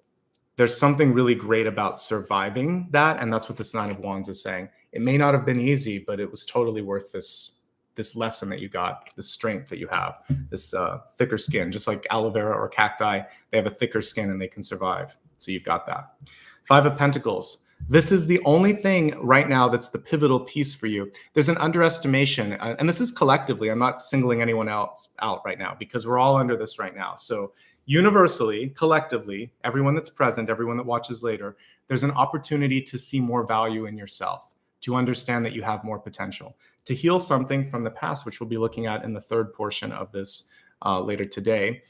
there's something really great about surviving that. And that's what this Nine of Wands is saying. It may not have been easy, but it was totally worth this lesson that you got, the strength that you have, this thicker skin, just like aloe vera or cacti, they have a thicker skin and they can survive. So you've got that. Five of Pentacles. This is the only thing right now that's the pivotal piece for you. There's an underestimation, and this is collectively. I'm not singling anyone else out right now because we're all under this right now. So universally, collectively, everyone that's present, everyone that watches later, there's an opportunity to see more value in yourself, to understand that you have more potential, to heal something from the past, which we'll be looking at in the third portion of this later today.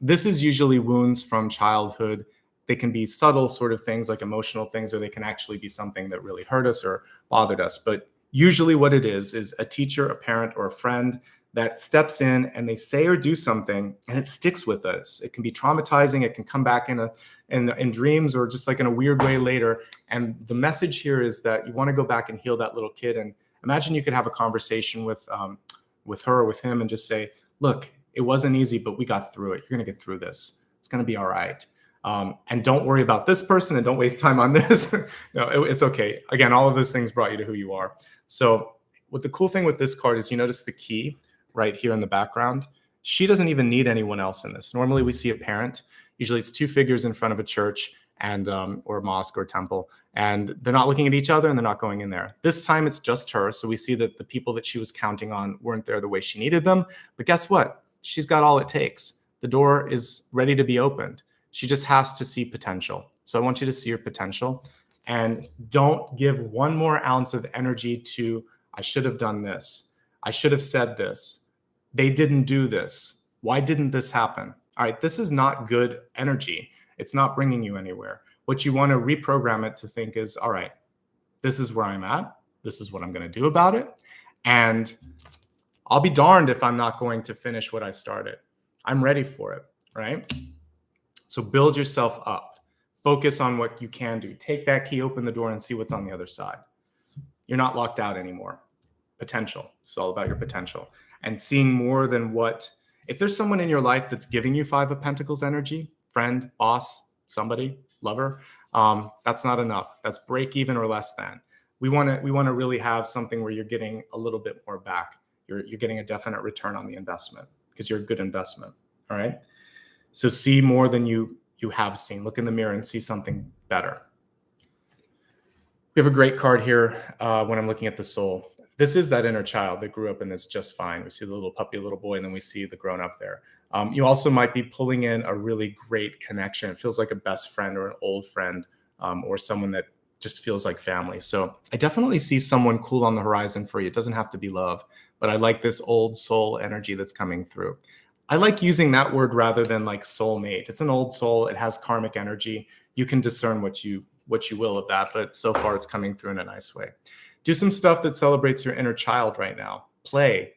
This is usually wounds from childhood. They can be subtle sort of things like emotional things, or they can actually be something that really hurt us or bothered us. But usually what it is a teacher, a parent, or a friend that steps in and they say or do something and it sticks with us. It can be traumatizing. It can come back in dreams or just like in a weird way later. And the message here is that you want to go back and heal that little kid. And imagine you could have a conversation with her or with him and just say, look, it wasn't easy, but we got through it. You're going to get through this. It's going to be all right. And don't worry about this person and don't waste time on this. No, it's okay. Again, all of those things brought you to who you are. So what the cool thing with this card is, you notice the key. right here in the background, she doesn't even need anyone else in this. Normally we see a parent, usually it's two figures in front of a church and or a mosque or temple, and they're not looking at each other and they're not going in there. This time it's just her. So we see that the people that she was counting on weren't there the way she needed them. But guess what? She's got all it takes. The door is ready to be opened. She just has to see potential. So I want you to see your potential, and don't give one more ounce of energy to, I should have done this. I should have said this. They didn't do this. Why didn't this happen? All right, this is not good energy. It's not bringing you anywhere. What you want to reprogram it to think is, all right, this is where I'm at. This is what I'm going to do about it. And I'll be darned if I'm not going to finish what I started. I'm ready for it, right? So build yourself up. Focus on what you can do. Take that key, open the door, and see what's on the other side. You're not locked out anymore. Potential. It's all about your potential. And seeing more than what, if there's someone in your life that's giving you Five of Pentacles energy, friend, boss, somebody, lover, that's not enough. That's break even or less than. We want to really have something where you're getting a little bit more back. You're getting a definite return on the investment because you're a good investment. All right. So see more than you have seen. Look in the mirror and see something better. We have a great card here when I'm looking at the soul. This is that inner child that grew up and is just fine. We see the little puppy, little boy, and then we see the grown up there. You also might be pulling in a really great connection. It feels like a best friend or an old friend or someone that just feels like family. So I definitely see someone cool on the horizon for you. It doesn't have to be love, but I like this old soul energy that's coming through. I like using that word rather than like soulmate. It's an old soul. It has karmic energy. You can discern what you will of that, but so far it's coming through in a nice way. Do some stuff that celebrates your inner child right now. Play.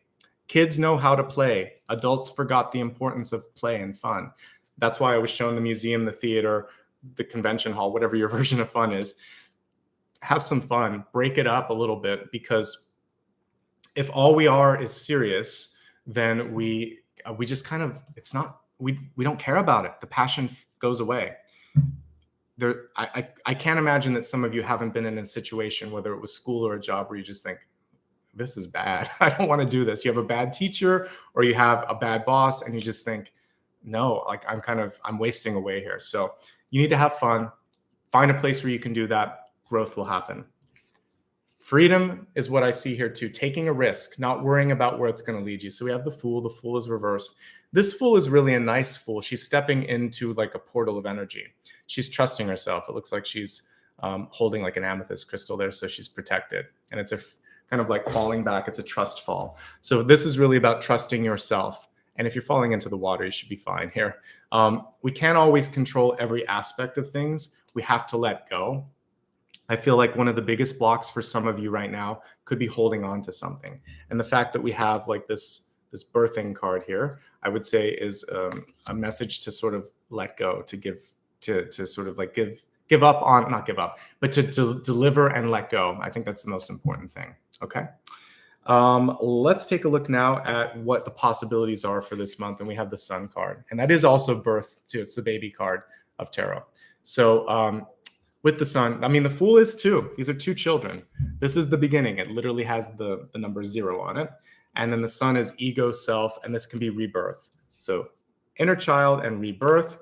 Kids know how to play. Adults forgot the importance of play and fun. That's why I was shown the museum, the theater, the convention hall, whatever your version of fun is. Have some fun. Break it up a little bit, because if all we are is serious, then we just kind of, it's not, we don't care about it. The passion goes away. I can't imagine that some of you haven't been in a situation, whether it was school or a job, where you just think, this is bad. I don't want to do this. You have a bad teacher or you have a bad boss and you just think, no, like I'm wasting away here. So you need to have fun. Find a place where you can do that. Growth will happen. Freedom is what I see here too. Taking a risk, not worrying about where it's going to lead you. So we have the Fool. The Fool is reversed. This Fool is really a nice Fool. She's stepping into like a portal of energy. She's trusting herself. It looks like she's holding like an amethyst crystal there, so she's protected. And it's a kind of like falling back. It's a trust fall. So this is really about trusting yourself. And if you're falling into the water, you should be fine here. We can't always control every aspect of things. We have to let go. I feel like one of the biggest blocks for some of you right now could be holding on to something. And the fact that we have like this birthing card here, I would say is a message to sort of let go, to give, to sort of like give up on, not give up, but to deliver and let go. I think that's the most important thing. Okay. Let's take a look now at what the possibilities are for this month. And we have the Sun card, and that is also birth too. It's the baby card of tarot. So, with the Sun, I mean, the Fool is two. These are two children. This is the beginning. It literally has the number 0 on it. And then the Sun is ego, self, and this can be rebirth. So inner child and rebirth,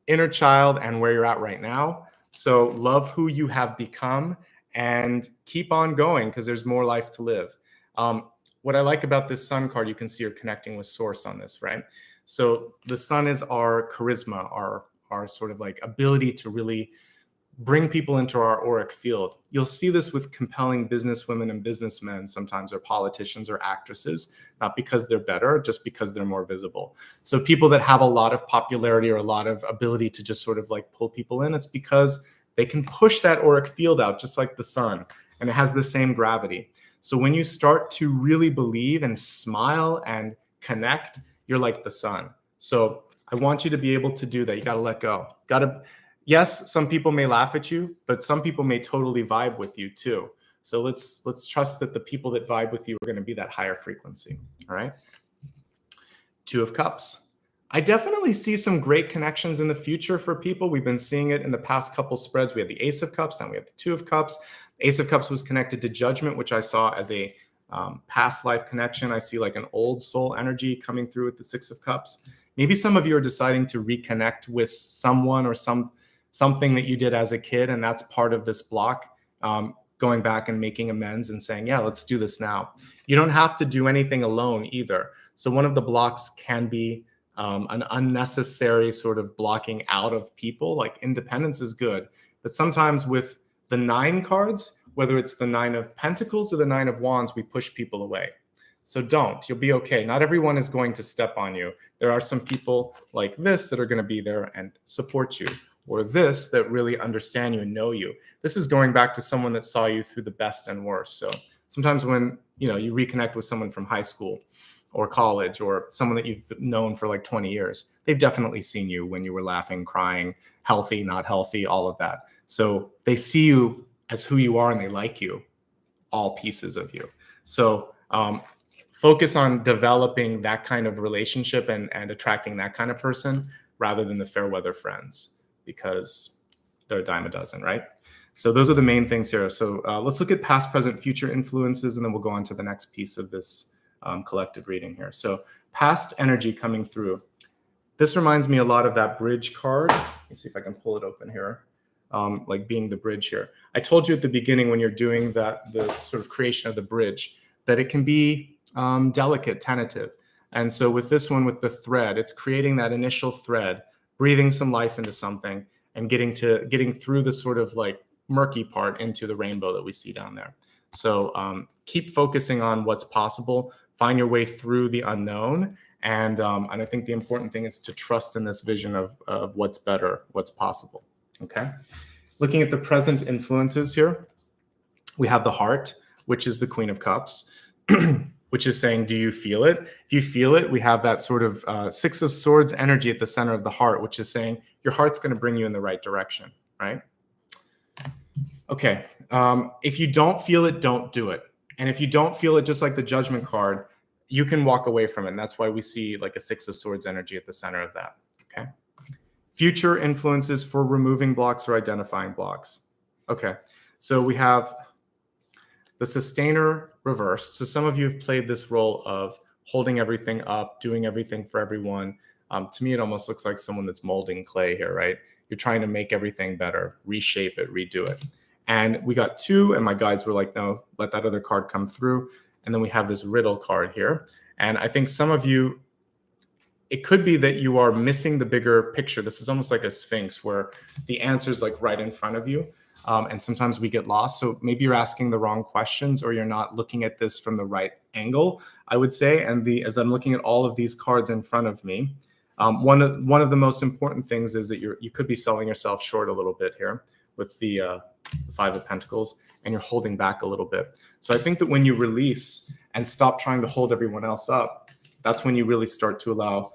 inner child and where you're at right now. So love who you have become and keep on going, because there's more life to live. What I like about this Sun card, you can see you're connecting with source on this, right? So the Sun is our charisma, our sort of like ability to really bring people into our auric field. You'll see this with compelling businesswomen and businessmen sometimes, or politicians or actresses, not because they're better, just because they're more visible. So people that have a lot of popularity or a lot of ability to just sort of like pull people in, it's because they can push that auric field out just like the Sun, and it has the same gravity. So when you start to really believe and smile and connect, you're like the Sun. So I want you to be able to do that. You got to let go. Yes, some people may laugh at you, but some people may totally vibe with you too. So let's trust that the people that vibe with you are going to be that higher frequency. All right. 2 of Cups. I definitely see some great connections in the future for people. We've been seeing it in the past couple spreads. We had the Ace of Cups, then we have the 2 of Cups. Ace of Cups was connected to Judgment, which I saw as a past life connection. I see like an old soul energy coming through with the Six of Cups. Maybe some of you are deciding to reconnect with someone or something that you did as a kid, and that's part of this block. Going back and making amends and saying, yeah, let's do this now. You don't have to do anything alone either. So one of the blocks can be an unnecessary sort of blocking out of people. Like independence is good, but sometimes with the 9 cards, whether it's the 9 of Pentacles or the 9 of Wands, we push people away. So don't, you'll be okay. Not everyone is going to step on you. There are some people like this that are going to be there and support you, or this that really understand you and know you. This is going back to someone that saw you through the best and worst. So sometimes when you reconnect with someone from high school or college or someone that you've known for like 20 years, they've definitely seen you when you were laughing, crying, healthy, not healthy, all of that. So they see you as who you are and they like you, all pieces of you. So focus on developing that kind of relationship and attracting that kind of person rather than the fair weather friends, because they're a dime a dozen, right? So those are the main things here. So let's look at past, present, future influences, and then we'll go on to the next piece of this collective reading here. So past energy coming through. This reminds me a lot of that bridge card. Let me see if I can pull it open here. Like being the bridge here. I told you at the beginning when you're doing the sort of creation of the bridge, that it can be delicate, tentative. And so with this one, with the thread, it's creating that initial thread, breathing some life into something and getting through the sort of like murky part into the rainbow that we see down there. So keep focusing on what's possible, find your way through the unknown. And I think the important thing is to trust in this vision of what's better, what's possible. Okay. Looking at the present influences here, we have the heart, which is the Queen of Cups, which is saying, do you feel it? If you feel it, we have that sort of Six of Swords energy at the center of the heart, which is saying your heart's going to bring you in the right direction, right? Okay. If you don't feel it, don't do it. And if you don't feel it, just like the Judgment card, you can walk away from it. And that's why we see like a Six of Swords energy at the center of that. Okay. Future influences for removing blocks or identifying blocks. Okay. So we have the Sustainer reversed. So some of you have played this role of holding everything up, doing everything for everyone. To me, it almost looks like someone that's molding clay here, right? You're trying to make everything better, reshape it, redo it. And we got 2, and my guides were like, no, let that other card come through. And then we have this riddle card here. And I think some of you, it could be that you are missing the bigger picture. This is almost like a sphinx where the answer is like right in front of you. And sometimes we get lost. So maybe you're asking the wrong questions or you're not looking at this from the right angle, I would say. And as I'm looking at all of these cards in front of me, one of the most important things is that you could be selling yourself short a little bit here with the 5 of Pentacles, and you're holding back a little bit. So I think that when you release and stop trying to hold everyone else up, that's when you really start to allow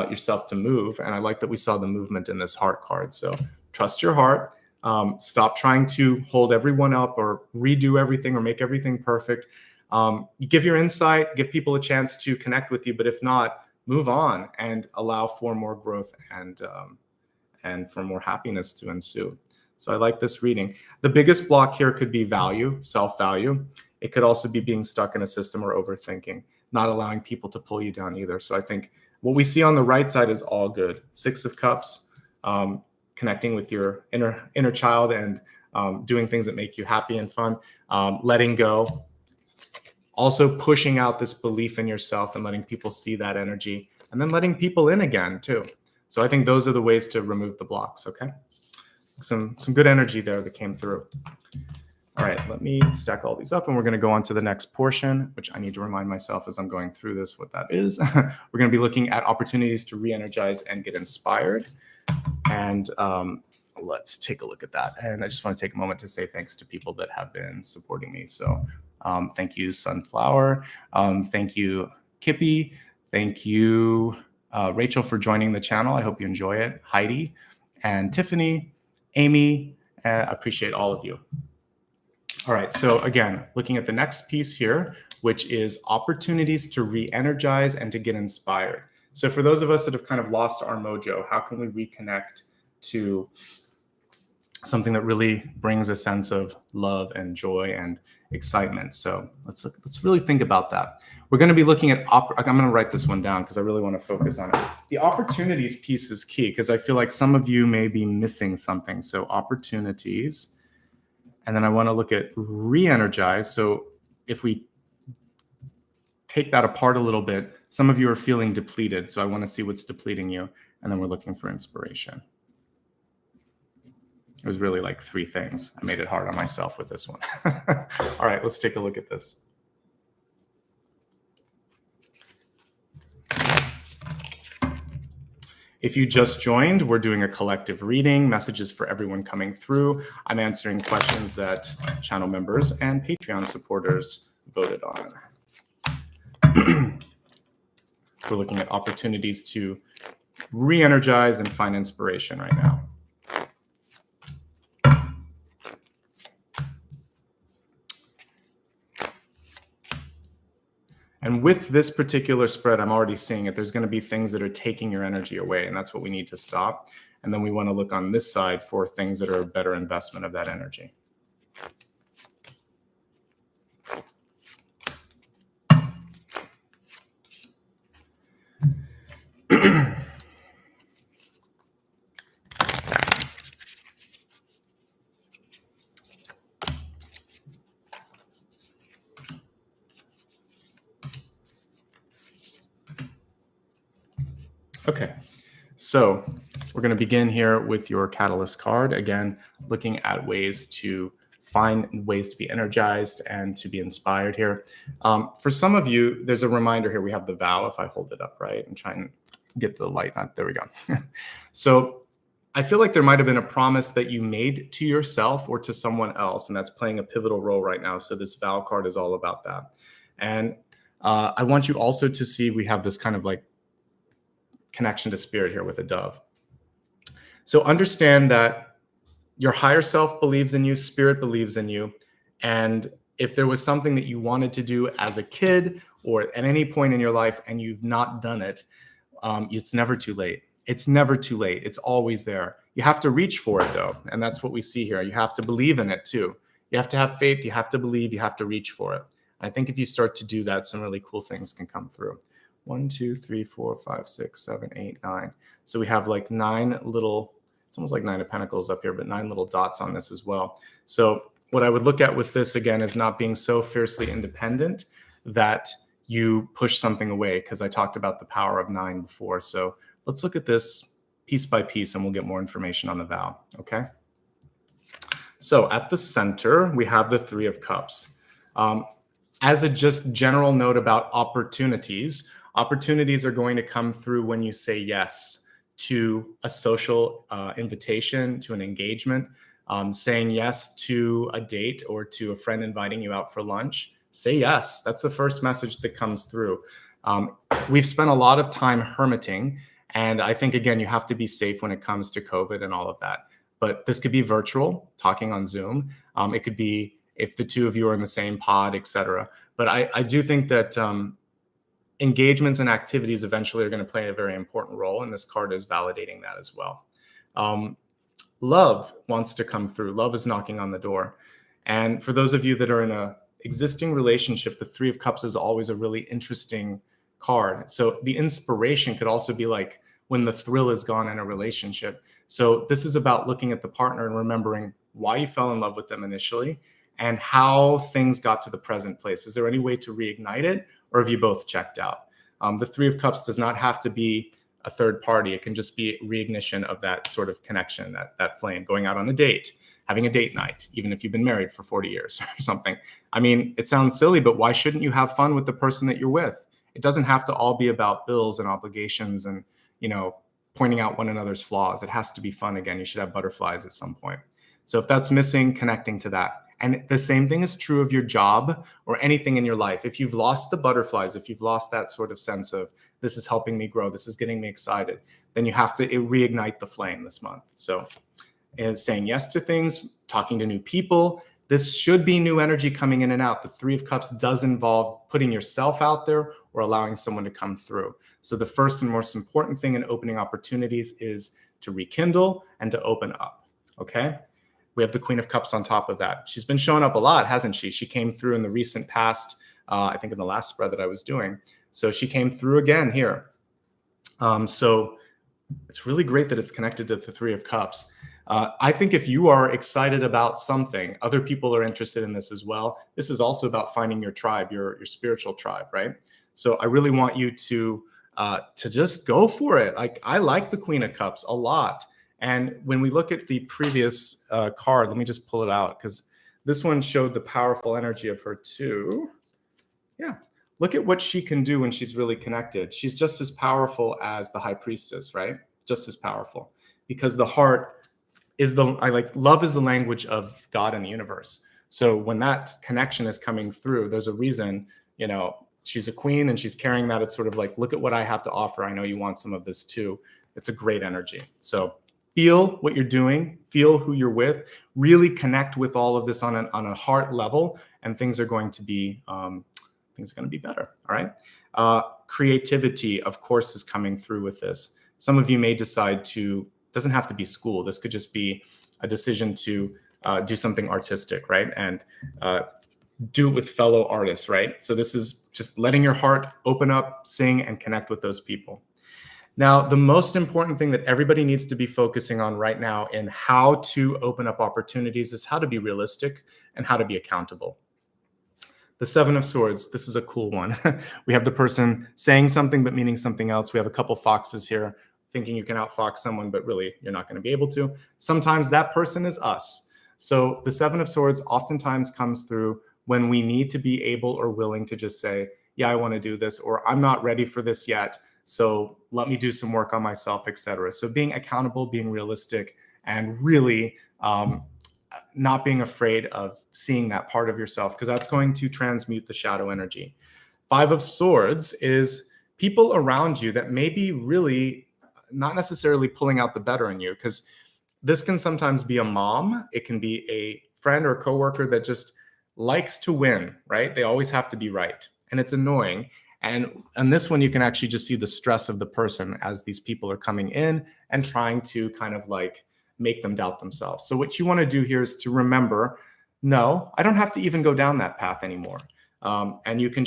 yourself to move. And I like that we saw the movement in this heart card. So trust your heart. Stop trying to hold everyone up or redo everything or make everything perfect. You give your insight, give people a chance to connect with you, but if not, move on and allow for more growth and for more happiness to ensue. So I like this reading. The biggest block here could be value, self-value. It could also be being stuck in a system or overthinking, not allowing people to pull you down either. So I think what we see on the right side is all good. 6 of Cups, connecting with your inner child and doing things that make you happy and fun, letting go, also pushing out this belief in yourself and letting people see that energy, and then letting people in again too. So I think those are the ways to remove the blocks. Okay. Some good energy there that came through. All right, let me stack all these up and we're going to go on to the next portion, which I need to remind myself as I'm going through this what that is. We're going to be looking at opportunities to re-energize and get inspired. And let's take a look at that. And I just want to take a moment to say thanks to people that have been supporting me. So thank you, Sunflower. Thank you, Kippy. Thank you, Rachel, for joining the channel. I hope you enjoy it. Heidi and Tiffany, Amy, I appreciate all of you. All right, so again, looking at the next piece here, which is opportunities to re-energize and to get inspired. So for those of us that have kind of lost our mojo, how can we reconnect to something that really brings a sense of love and joy and excitement. So let's really think about that. We're going to be looking at, I'm going to write this one down because I really want to focus on it. The opportunities piece is key because I feel like some of you may be missing something. So opportunities, and then I want to look at re-energize. So if we take that apart a little bit, some of you are feeling depleted. So I want to see what's depleting you. And then we're looking for inspiration. It was really like 3 things. I made it hard on myself with this one. All right, let's take a look at this. If you just joined, we're doing a collective reading, messages for everyone coming through. I'm answering questions that channel members and Patreon supporters voted on. We're looking at opportunities to re-energize and find inspiration right now. And with this particular spread, I'm already seeing it. There's going to be things that are taking your energy away, and that's what we need to stop. And then we want to look on this side for things that are a better investment of that energy. Okay, so we're going to begin here with your catalyst card. Again, looking at ways to find ways to be energized and to be inspired here. For some of you, there's a reminder here. We have the vow. If I hold it up right and try and get the light on, there we go. So I feel like there might have been a promise that you made to yourself or to someone else, and that's playing a pivotal role right now. So this vow card is all about that. And I want you also to see we have this kind of like connection to spirit here with a dove. So understand that your higher self believes in you, spirit believes in you. And if there was something that you wanted to do as a kid or at any point in your life and you've not done it, it's never too late. It's never too late. It's always there. You have to reach for it though. And that's what we see here. You have to believe in it too. You have to have faith. You have to believe. You have to reach for it. I think if you start to do that, some really cool things can come through. 1, 2, 3, 4, 5, 6, 7, 8, 9. So we have like 9 little, it's almost like 9 of Pentacles up here, but 9 little dots on this as well. So what I would look at with this again is not being so fiercely independent that you push something away, because I talked about the power of 9 before. So let's look at this piece by piece and we'll get more information on the vow, okay? So at the center, we have the 3 of Cups. As a just general note about opportunities, opportunities are going to come through when you say yes to a social invitation, to an engagement, saying yes to a date or to a friend inviting you out for lunch. Say yes. That's the first message that comes through. We've spent a lot of time hermiting, and I think, again, you have to be safe when it comes to COVID and all of that. But this could be virtual, talking on Zoom. It could be if the 2 of you are in the same pod, etc. But I do think that engagements and activities eventually are going to play a very important role, and this card is validating that as well. Love wants to come through. Love is knocking on the door. And for those of you that are in a existing relationship, the 3 of Cups is always a really interesting card. So the inspiration could also be like when the thrill is gone in a relationship. So this is about looking at the partner and remembering why you fell in love with them initially and how things got to the present place. Is there any way to reignite it, or have you both checked out? The 3 of Cups does not have to be a third party. It can just be reignition of that sort of connection, that flame, going out on a date, having a date night, even if you've been married for 40 years or something. I mean, it sounds silly, but why shouldn't you have fun with the person that you're with? It doesn't have to all be about bills and obligations and, pointing out one another's flaws. It has to be fun again. You should have butterflies at some point. So if that's missing, connecting to that. And the same thing is true of your job or anything in your life. If you've lost the butterflies, if you've lost that sort of sense of this is helping me grow, this is getting me excited, then you have to reignite the flame this month. So saying yes to things, talking to new people, this should be new energy coming in and out. The 3 of Cups does involve putting yourself out there or allowing someone to come through. So the first and most important thing in opening opportunities is to rekindle and to open up, okay? we have the Queen of Cups on top of that. She's been showing up a lot, hasn't she? She came through in the recent past, I think in the last spread that I was doing. So she came through again here. So it's really great that it's connected to the Three of Cups. I think if you are excited about something, other people are interested in this as well. This is also about finding your tribe, your spiritual tribe, right? So I really want you to just go for it. Like, I like the Queen of Cups a lot. And when we look at the previous card, let me just pull it out, because this one showed the powerful energy of her too. Yeah. Look at what she can do when she's really connected. She's just as powerful as the High Priestess, right? Just as powerful, because the heart is love is the language of God and the universe. So when that connection is coming through, there's a reason, she's a queen and she's carrying that. It's sort of like, look at what I have to offer. I know you want some of this too. It's a great energy. So feel what you're doing, feel who you're with, really connect with all of this on a heart level, and things are going to be better. All right. Creativity, of course, is coming through with this. Some of you may decide doesn't have to be school. This could just be a decision to do something artistic, right? And do it with fellow artists, right? So this is just letting your heart open up, sing, and connect with those people. Now, the most important thing that everybody needs to be focusing on right now in how to open up opportunities is how to be realistic and how to be accountable. The Seven of Swords, this is a cool one. We have the person saying something but meaning something else. We have a couple foxes here thinking you can outfox someone, but really you're not going to be able to. Sometimes that person is us. So the Seven of Swords oftentimes comes through when we need to be able or willing to just say, yeah, I want to do this, or I'm not ready for this yet, so let me do some work on myself, etc. So being accountable, being realistic, and really not being afraid of seeing that part of yourself, because that's going to transmute the shadow energy. Five of Swords is people around you that may be really not necessarily pulling out the better in you, because this can sometimes be a mom. It can be a friend or coworker that just likes to win, right? They always have to be right. And it's annoying. And on this one, you can actually just see the stress of the person as these people are coming in and trying to kind of like make them doubt themselves. So what you want to do here is to remember, no, I don't have to even go down that path anymore. And you can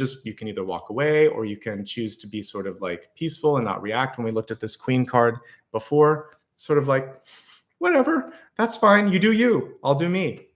either walk away, or you can choose to be sort of like peaceful and not react. When we looked at this Queen card before, sort of like, whatever, that's fine. You do you, I'll do me.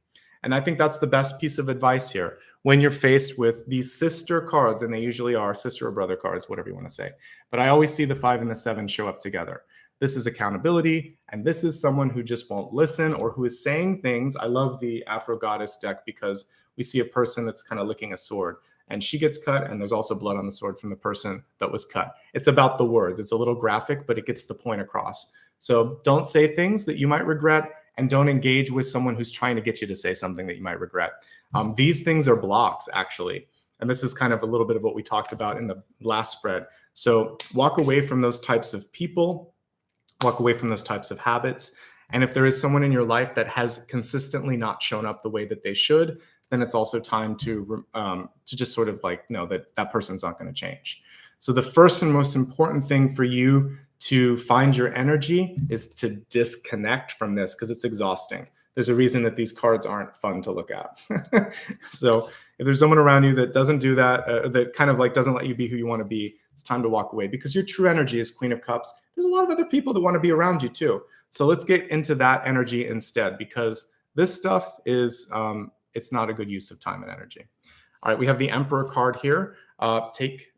And I think that's the best piece of advice here. When you're faced with these sister cards, and they usually are sister or brother cards, whatever you want to say. But I always see the 5 and the 7 show up together. This is accountability, and this is someone who just won't listen, or who is saying things. I love the Afro Goddess deck because we see a person that's kind of licking a sword, and she gets cut, and there's also blood on the sword from the person that was cut. It's about the words. It's a little graphic, but it gets the point across. So don't say things that you might regret, and don't engage with someone who's trying to get you to say something that you might regret. These things are blocks, actually. And this is kind of a little bit of what we talked about in the last spread. So walk away from those types of people, walk away from those types of habits. And if there is someone in your life that has consistently not shown up the way that they should, then it's also time to just sort of like know that that person's not going to change. So the first and most important thing for you to find your energy is to disconnect from this, because it's exhausting. There's a reason that these cards aren't fun to look at. So if there's someone around you that doesn't do that, that kind of like doesn't let you be who you want to be, it's time to walk away, because your true energy is Queen of Cups. There's a lot of other people that want to be around you too. So let's get into that energy instead, because this stuff is, it's not a good use of time and energy. All right, we have the Emperor card here. Take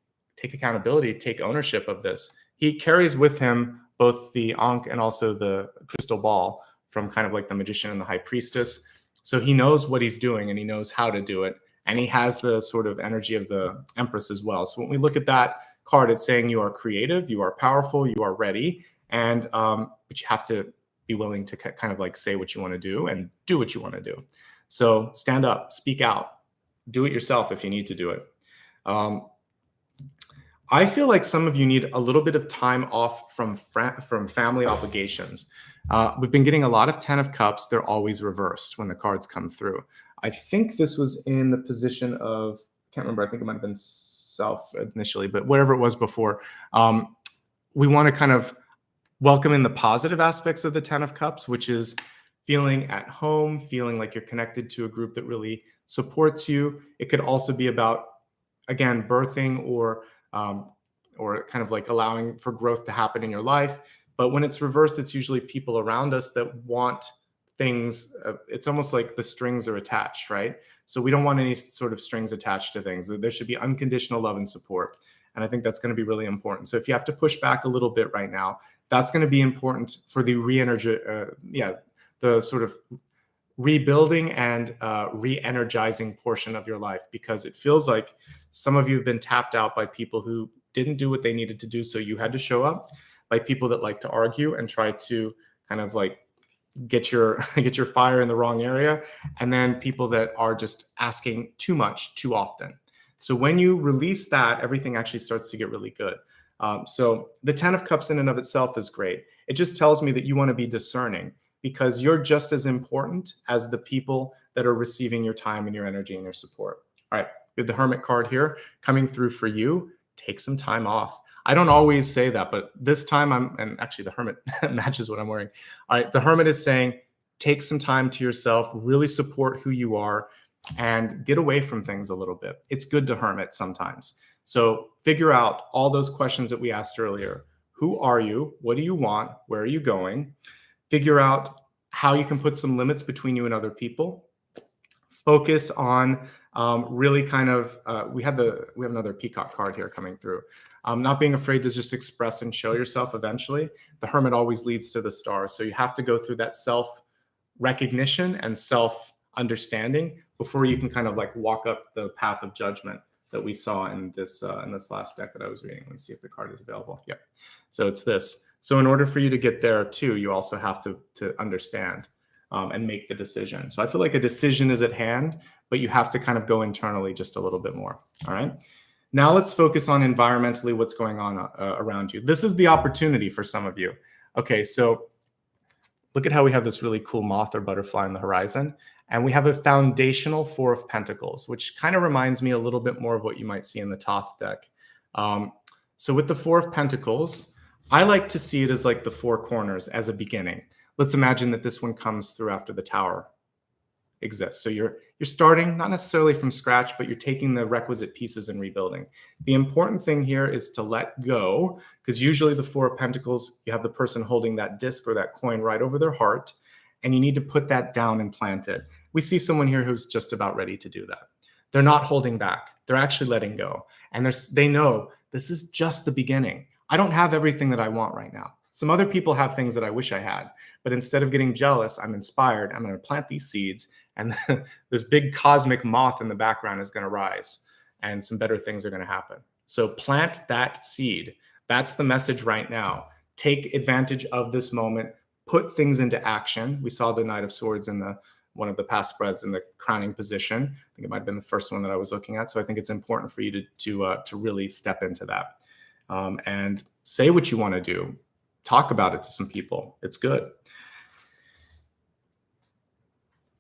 accountability, take ownership of this. He carries with him both the Ankh and also the crystal ball from kind of like the Magician and the High Priestess. So he knows what he's doing and he knows how to do it. And he has the sort of energy of the Empress as well. So when we look at that card, it's saying you are creative, you are powerful, you are ready, and but you have to be willing to kind of like say what you want to do and do what you want to do. So stand up, speak out, do it yourself if you need to do it. I feel like some of you need a little bit of time off from family obligations. We've been getting a lot of 10 of Cups. They're always reversed when the cards come through. I think this was in the position of, I can't remember, I think it might have been Self initially, but whatever it was before. We want to kind of welcome in the positive aspects of the 10 of Cups, which is feeling at home, feeling like you're connected to a group that really supports you. It could also be about, again, birthing um, or kind of like allowing for growth to happen in your life. But when it's reversed, it's usually people around us that want things. It's almost like the strings are attached, right? So we don't want any sort of strings attached to things. There should be unconditional love and support. And I think that's going to be really important. So if you have to push back a little bit right now, that's going to be important for the the sort of rebuilding and re-energizing portion of your life, because it feels like some of you have been tapped out by people who didn't do what they needed to do, so you had to show up, by people that like to argue and try to kind of like get your fire in the wrong area, and then people that are just asking too much too often. So when you release that, everything actually starts to get really good. So the 10 of Cups in and of itself is great. It just tells me that you want to be discerning, because you're just as important as the people that are receiving your time and your energy and your support. All right, we have the Hermit card here coming through for you. Take some time off. I don't always say that, but this time and actually the Hermit matches what I'm wearing. All right, the Hermit is saying, take some time to yourself, really support who you are, and get away from things a little bit. It's good to hermit sometimes. So figure out all those questions that we asked earlier. Who are you? What do you want? Where are you going? Figure out how you can put some limits between you and other people. Focus on really kind of, we have another peacock card here coming through. Not being afraid to just express and show yourself eventually. The Hermit always leads to the stars. So you have to go through that self-recognition and self-understanding before you can kind of like walk up the path of judgment that we saw in this last deck that I was reading. Let's see if the card is available. Yep. So it's this. So in order for you to get there too, you also have to understand and make the decision. So I feel like a decision is at hand, but you have to kind of go internally just a little bit more. All right. Now let's focus on environmentally what's going on around you. This is the opportunity for some of you. Okay, so look at how we have this really cool moth or butterfly on the horizon. And we have a foundational Four of Pentacles, which kind of reminds me a little bit more of what you might see in the Thoth deck. So with the Four of Pentacles, I like to see it as like the four corners as a beginning. Let's imagine that this one comes through after the Tower exists. So you're starting not necessarily from scratch, but you're taking the requisite pieces and rebuilding. The important thing here is to let go, because usually the Four of Pentacles, you have the person holding that disc or that coin right over their heart, and you need to put that down and plant it. We see someone here who's just about ready to do that. They're not holding back. They're actually letting go. And they know this is just the beginning. I don't have everything that I want right now. Some other people have things that I wish I had, but instead of getting jealous, I'm inspired. I'm going to plant these seeds, and this big cosmic moth in the background is going to rise, and some better things are going to happen. So plant that seed. That's the message right now. Take advantage of this moment. Put things into action. We saw the Knight of Swords in one of the past spreads in the crowning position. I think it might have been the first one that I was looking at. So I think it's important for you to really step into that and say what you want to do. Talk about it to some people. It's good.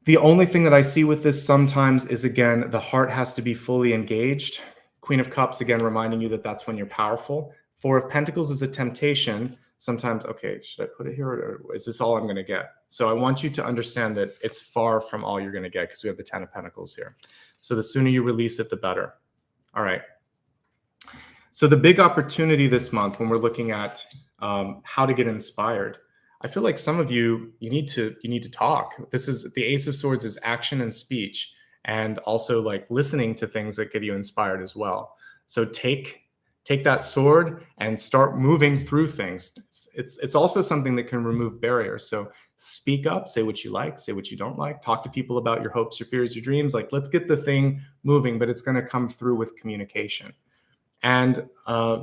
The only thing that I see with this sometimes is, again, the heart has to be fully engaged. Queen of Cups, again, reminding you that that's when you're powerful. Four of Pentacles is a temptation. Sometimes, okay, should I put it here, or is this all I'm going to get? So I want you to understand that it's far from all you're going to get, because we have the 10 of Pentacles here. So the sooner you release it, the better. All right. So the big opportunity this month when we're looking at how to get inspired, I feel like some of you need to talk. This is the Ace of Swords is action and speech, and also like listening to things that get you inspired as well. So take that sword and start moving through things. It's also something that can remove barriers. So speak up, say what you like, say what you don't like, talk to people about your hopes, your fears, your dreams. Like, let's get the thing moving, but it's going to come through with communication. And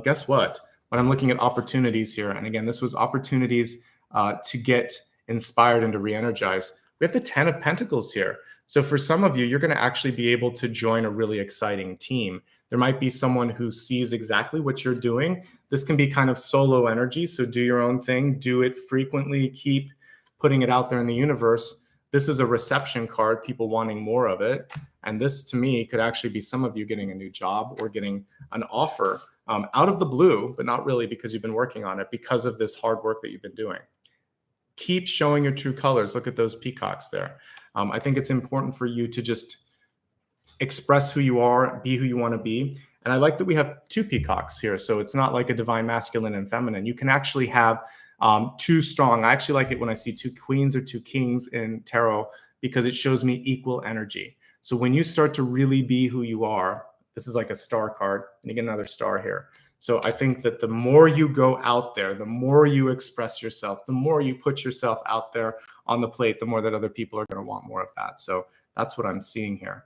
guess what? When I'm looking at opportunities here, and again, this was opportunities to get inspired and to re-energize, we have the 10 of Pentacles here. So for some of you, you're going to actually be able to join a really exciting team. There might be someone who sees exactly what you're doing. This can be kind of solo energy. So do your own thing, do it frequently, keep putting it out there in the universe. This is a reception card, people wanting more of it. And this, to me, could actually be some of you getting a new job or getting an offer out of the blue, but not really, because you've been working on it, because of this hard work that you've been doing. keep showing your true colors. Look at those peacocks there. I think it's important for you to just express who you are, be who you want to be. And I like that we have two peacocks here. So it's not like a divine masculine and feminine. You can actually have two strong. I actually like it when I see two queens or two kings in tarot because it shows me equal energy. So when you start to really be who you are, this is like a star card, and you get another star here. So I think that the more you go out there, the more you express yourself, the more you put yourself out there on the plate, the more that other people are going to want more of that. So that's what I'm seeing here.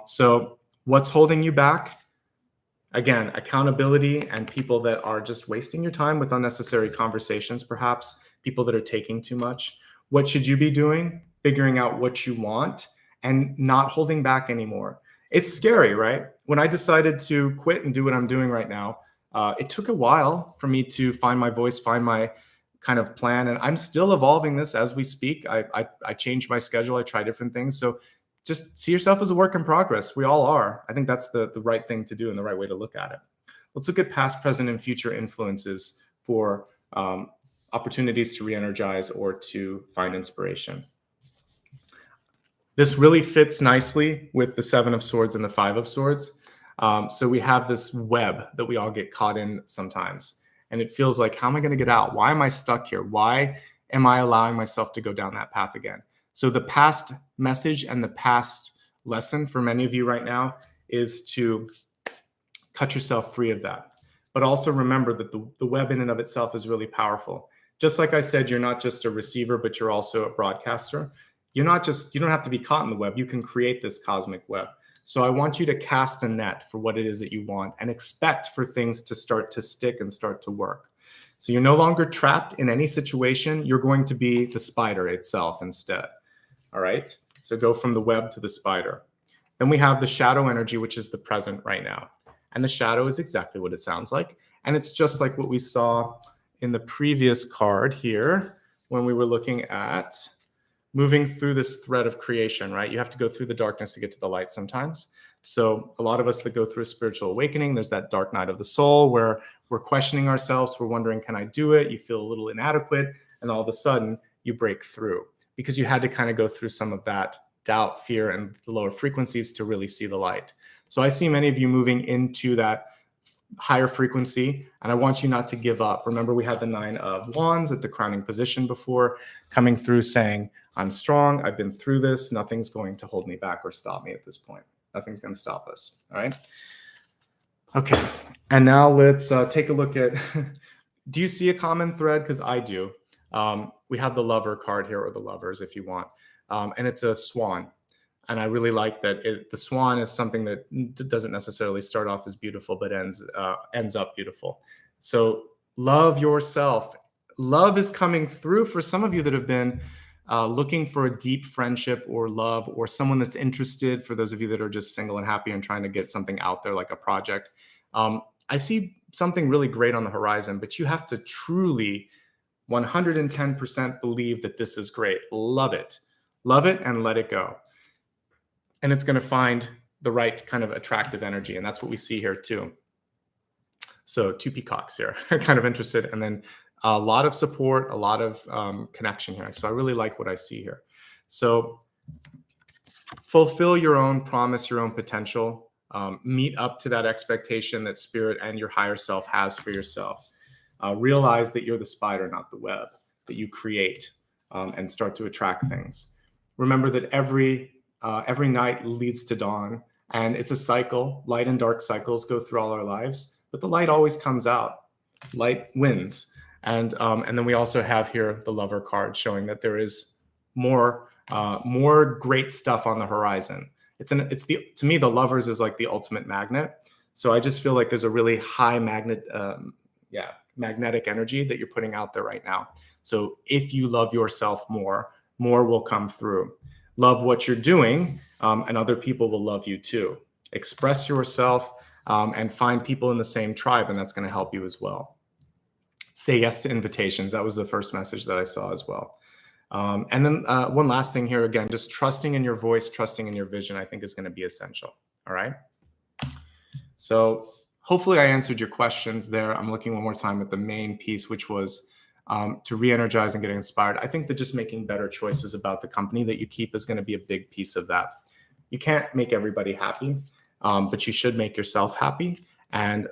So what's holding you back? Again, accountability and people that are just wasting your time with unnecessary conversations, perhaps people that are taking too much. What should you be doing? Figuring out what you want and not holding back anymore. It's scary, right? When I decided to quit and do what I'm doing right now, it took a while for me to find my voice, find my kind of plan. And I'm still evolving this as we speak. I changed my schedule. I try different things. So just see yourself as a work in progress. We all are. I think that's the right thing to do and the right way to look at it. Let's look at past, present, and future influences for opportunities to re-energize or to find inspiration. This really fits nicely with the Seven of Swords and the Five of Swords. So we have this web that we all get caught in sometimes. And it feels like, how am I going to get out? Why am I stuck here? Why am I allowing myself to go down that path again? So the past message and the past lesson for many of you right now is to cut yourself free of that. But also remember that the web in and of itself is really powerful. Just like I said, you're not just a receiver, but you're also a broadcaster. You don't have to be caught in the web. You can create this cosmic web. So I want you to cast a net for what it is that you want and expect for things to start to stick and start to work. So you're no longer trapped in any situation. You're going to be the spider itself instead. All right. So go from the web to the spider. Then we have the shadow energy, which is the present right now. And the shadow is exactly what it sounds like. And it's just like what we saw in the previous card here when we were looking at moving through this thread of creation, right? You have to go through the darkness to get to the light sometimes. So a lot of us that go through a spiritual awakening, there's that dark night of the soul where we're questioning ourselves. We're wondering, can I do it? You feel a little inadequate. And all of a sudden you break through because you had to kind of go through some of that doubt, fear, and the lower frequencies to really see the light. So I see many of you moving into that higher frequency, and I want you not to give up. Remember, we had the 9 of Wands at the crowning position before, coming through saying, I'm strong, I've been through this, nothing's going to hold me back or stop me at this point. Nothing's going to stop us, all right? Okay, and now let's take a look at, do you see a common thread? Because I do. We have the lover card here, or the lovers if you want, and it's a swan. And I really like that the swan is something that doesn't necessarily start off as beautiful, but ends up beautiful. So love yourself. Love is coming through for some of you that have been looking for a deep friendship or love, or someone that's interested, for those of you that are just single and happy and trying to get something out there like a project. I see something really great on the horizon, but you have to truly 110% believe that this is great. Love it and let it go. And it's going to find the right kind of attractive energy. And that's what we see here too. So 2 peacocks here are kind of interested. And then a lot of support, a lot of connection here. So I really like what I see here. So fulfill your own promise, your own potential. Meet up to that expectation that spirit and your higher self has for yourself. Realize that you're the spider, not the web, that you create and start to attract things. Remember that every night leads to dawn, and it's a cycle. Light and dark cycles go through all our lives, but the light always comes out. Light wins. And then we also have here the lover card showing that there is more great stuff on the horizon. To me, the lovers is like the ultimate magnet. So I just feel like there's a really high magnetic energy that you're putting out there right now. So if you love yourself more will come through. Love what you're doing, and other people will love you too. Express yourself and find people in the same tribe, and that's going to help you as well. Say yes to invitations. That was the first message that I saw as well. And then one last thing here, again, just trusting in your voice, trusting in your vision, I think is going to be essential. All right. So hopefully I answered your questions there. I'm looking one more time at the main piece, which was to re-energize and get inspired, I think that just making better choices about the company that you keep is going to be a big piece of that. You can't make everybody happy, but you should make yourself happy. And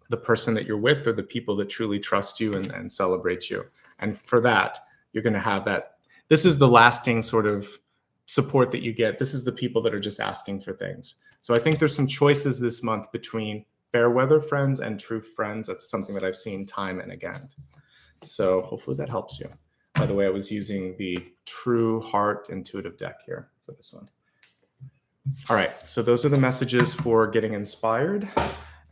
the person that you're with are the people that truly trust you and celebrate you. And for that, you're going to have that. This is the lasting sort of support that you get. This is the people that are just asking for things. So I think there's some choices this month between fair weather friends and true friends. That's something that I've seen time and again. So hopefully that helps you. By the way, I was using the True Heart Intuitive deck here for this one. All right, so those are the messages for getting inspired.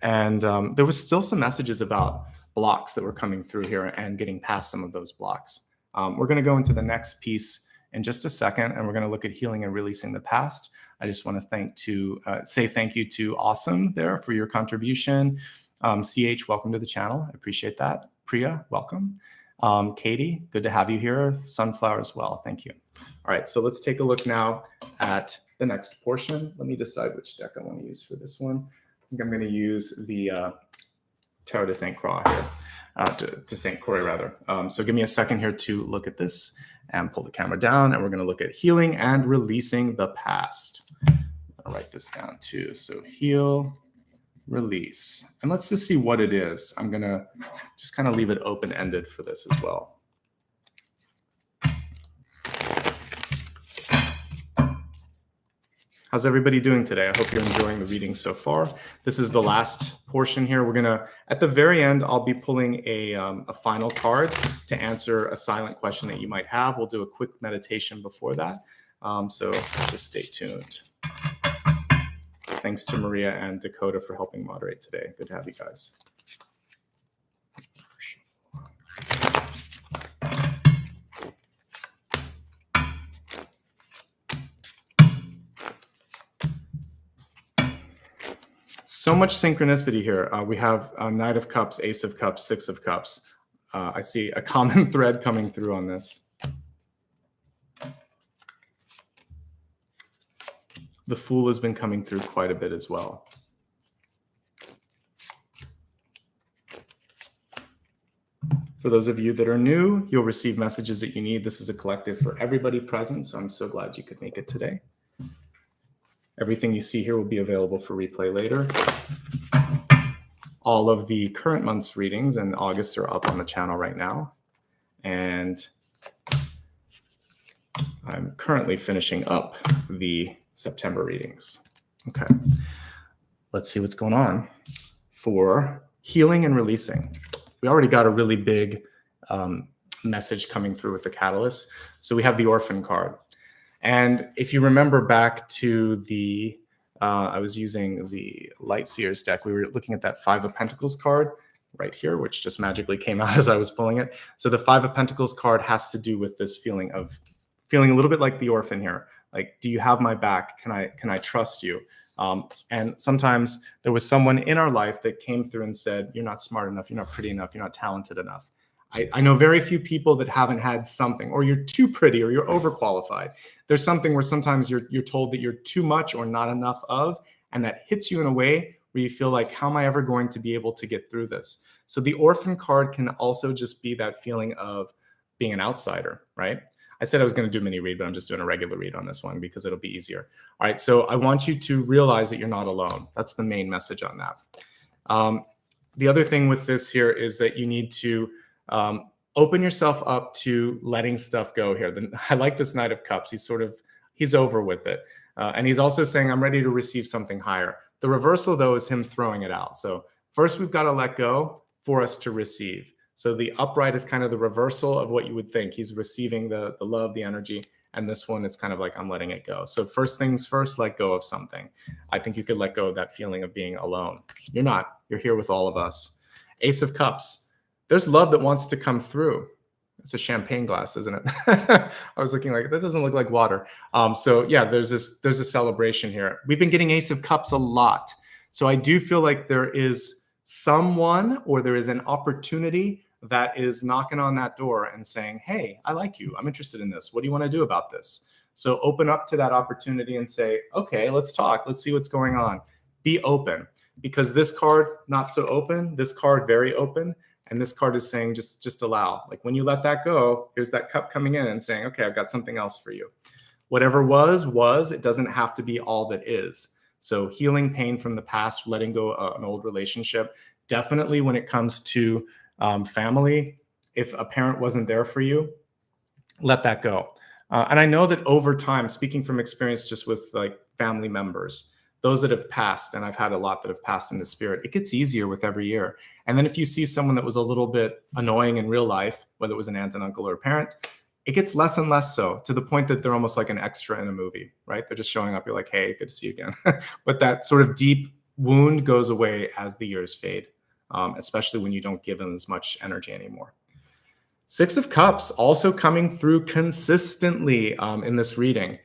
And there was still some messages about blocks that were coming through here and getting past some of those blocks. We're going to go into the next piece in just a second, and we're going to look at healing and releasing the past. I just want to say thank you to Awesome there for your contribution. CH, welcome to the channel. I appreciate that. Priya, welcome. Katie, good to have you here. Sunflower as well. Thank you. All right, so let's take a look now at the next portion. Let me decide which deck I want to use for this one. I think I'm going to use the Tarot de St. Croix here, to St. Croix rather. So give me a second here to look at this and pull the camera down, and we're going to look at healing and releasing the past. I'll write this down too. So heal, release, and let's just see what it is. I'm going to just kind of leave it open-ended for this as well. How's everybody doing today? I hope you're enjoying the reading so far. This is the last portion here. We're gonna, at the very end, I'll be pulling a final card to answer a silent question that you might have. We'll do a quick meditation before that. So just stay tuned. Thanks to Maria and Dakota for helping moderate today. Good to have you guys. So much synchronicity here. We have a Knight of Cups, Ace of Cups, Six of Cups. I see a common thread coming through on this. The Fool has been coming through quite a bit as well. For those of you that are new, you'll receive messages that you need. This is a collective for everybody present, so I'm so glad you could make it today. Everything you see here will be available for replay later. All of the current month's readings in August are up on the channel right now. And I'm currently finishing up the September readings. Okay, let's see what's going on for healing and releasing. We already got a really big message coming through with the catalyst. So we have the Orphan card. And if you remember back to the, I was using the Light Seers deck, we were looking at that Five of Pentacles card right here, which just magically came out as I was pulling it. So the Five of Pentacles card has to do with this feeling a little bit like the Orphan here. Like, do you have my back? Can I trust you? And sometimes there was someone in our life that came through and said, you're not smart enough, you're not pretty enough, you're not talented enough. I know very few people that haven't had something, or you're too pretty, or you're overqualified. There's something where sometimes you're told that you're too much or not enough of, and that hits you in a way where you feel like, how am I ever going to be able to get through this? So the Orphan card can also just be that feeling of being an outsider, right? I said I was going to do a mini read, but I'm just doing a regular read on this one because it'll be easier. All right, so I want you to realize that you're not alone. That's the main message on that. The other thing with this here is that you need to open yourself up to letting stuff go here. I like this Knight of Cups. He's over with it. And he's also saying, I'm ready to receive something higher. The reversal, though, is him throwing it out. So first, we've got to let go for us to receive. So the upright is kind of the reversal of what you would think. He's receiving the love, the energy. And this one, it's kind of like, I'm letting it go. So first things first, let go of something. I think you could let go of that feeling of being alone. You're not. You're here with all of us. Ace of Cups. There's love that wants to come through. It's a champagne glass, isn't it? I was looking like, that doesn't look like water. So yeah, there's a celebration here. We've been getting Ace of Cups a lot. So I do feel like there is someone, or there is an opportunity that is knocking on that door and saying, hey, I like you. I'm interested in this. What do you want to do about this? So open up to that opportunity and say, okay, let's talk. Let's see what's going on. Be open, because this card, not so open, this card, very open, And this card is saying, just allow. Like when you let that go, here's that cup coming in and saying, okay, I've got something else for you. Whatever was, it doesn't have to be all that is. So healing pain from the past, letting go of an old relationship, definitely when it comes to family, if a parent wasn't there for you, let that go. And I know that over time, speaking from experience just with like family members, those that have passed, and I've had a lot that have passed into spirit, it gets easier with every year. And then if you see someone that was a little bit annoying in real life, whether it was an aunt, an uncle, or a parent, it gets less and less so, to the point that they're almost like an extra in a movie, right? They're just showing up. You're like, hey, good to see you again. But that sort of deep wound goes away as the years fade, especially when you don't give them as much energy anymore. Six of Cups also coming through consistently in this reading.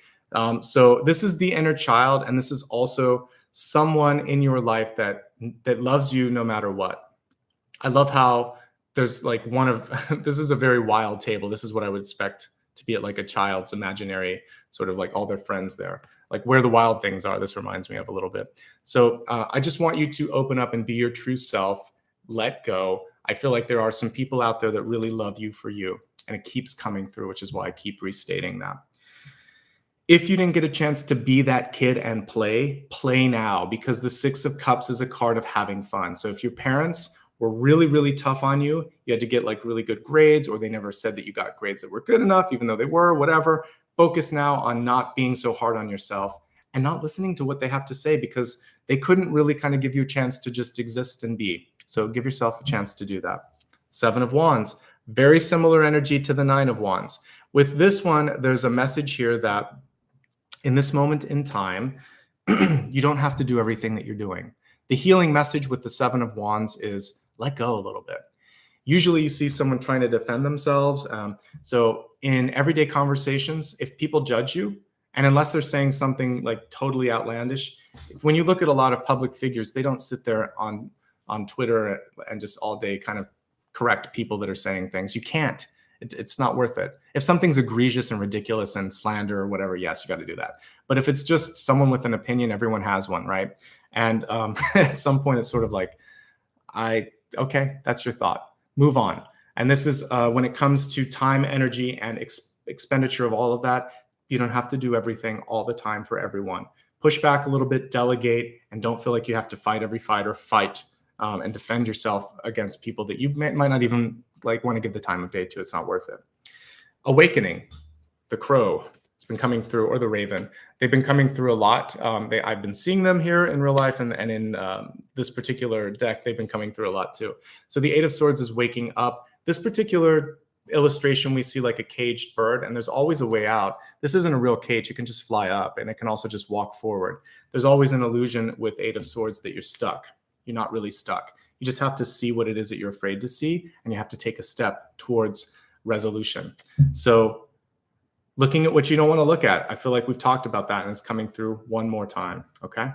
So this is the inner child, and this is also someone in your life that loves you no matter what. I love how there's like this is a very wild table. This is what I would expect to be at like a child's imaginary, sort of like all their friends there, like where the wild things are. This reminds me of a little bit. So I just want you to open up and be your true self, let go. I feel like there are some people out there that really love you for you, and it keeps coming through, which is why I keep restating that. If you didn't get a chance to be that kid and play now, because the Six of Cups is a card of having fun. So if your parents were really, really tough on you, you had to get like really good grades, or they never said that you got grades that were good enough, even though they were, whatever, focus now on not being so hard on yourself and not listening to what they have to say, because they couldn't really kind of give you a chance to just exist and be. So give yourself a chance to do that. Seven of Wands, very similar energy to the Nine of Wands. With this one, there's a message here that in this moment in time, you don't have to do everything that you're doing. The healing message with the Seven of Wands is let go a little bit. Usually you see someone trying to defend themselves. So in everyday conversations, if people judge you, and unless they're saying something like totally outlandish, when you look at a lot of public figures, they don't sit there on Twitter and just all day kind of correct people that are saying things. You can't. It's not worth it. If something's egregious and ridiculous and slander or whatever, yes, you got to do that. But if it's just someone with an opinion, everyone has one, right? And at some point, it's sort of like, okay, that's your thought. Move on. And this is when it comes to time, energy, and expenditure of all of that, you don't have to do everything all the time for everyone. Push back a little bit, delegate, and don't feel like you have to fight every fight or fight and defend yourself against people that you might not even like want to give the time of day to. It's not worth it. Awakening, the crow, it's been coming through, or the raven. They've been coming through a lot. I've been seeing them here in real life, and in this particular deck, they've been coming through a lot too. So the Eight of Swords is waking up. This particular illustration, we see like a caged bird, and there's always a way out. This isn't a real cage. It can just fly up, and it can also just walk forward. There's always an illusion with Eight of Swords that you're stuck. You're not really stuck. You just have to see what it is that you're afraid to see, and you have to take a step towards resolution. So looking at what you don't want to look at, I feel like we've talked about that, and it's coming through one more time, okay?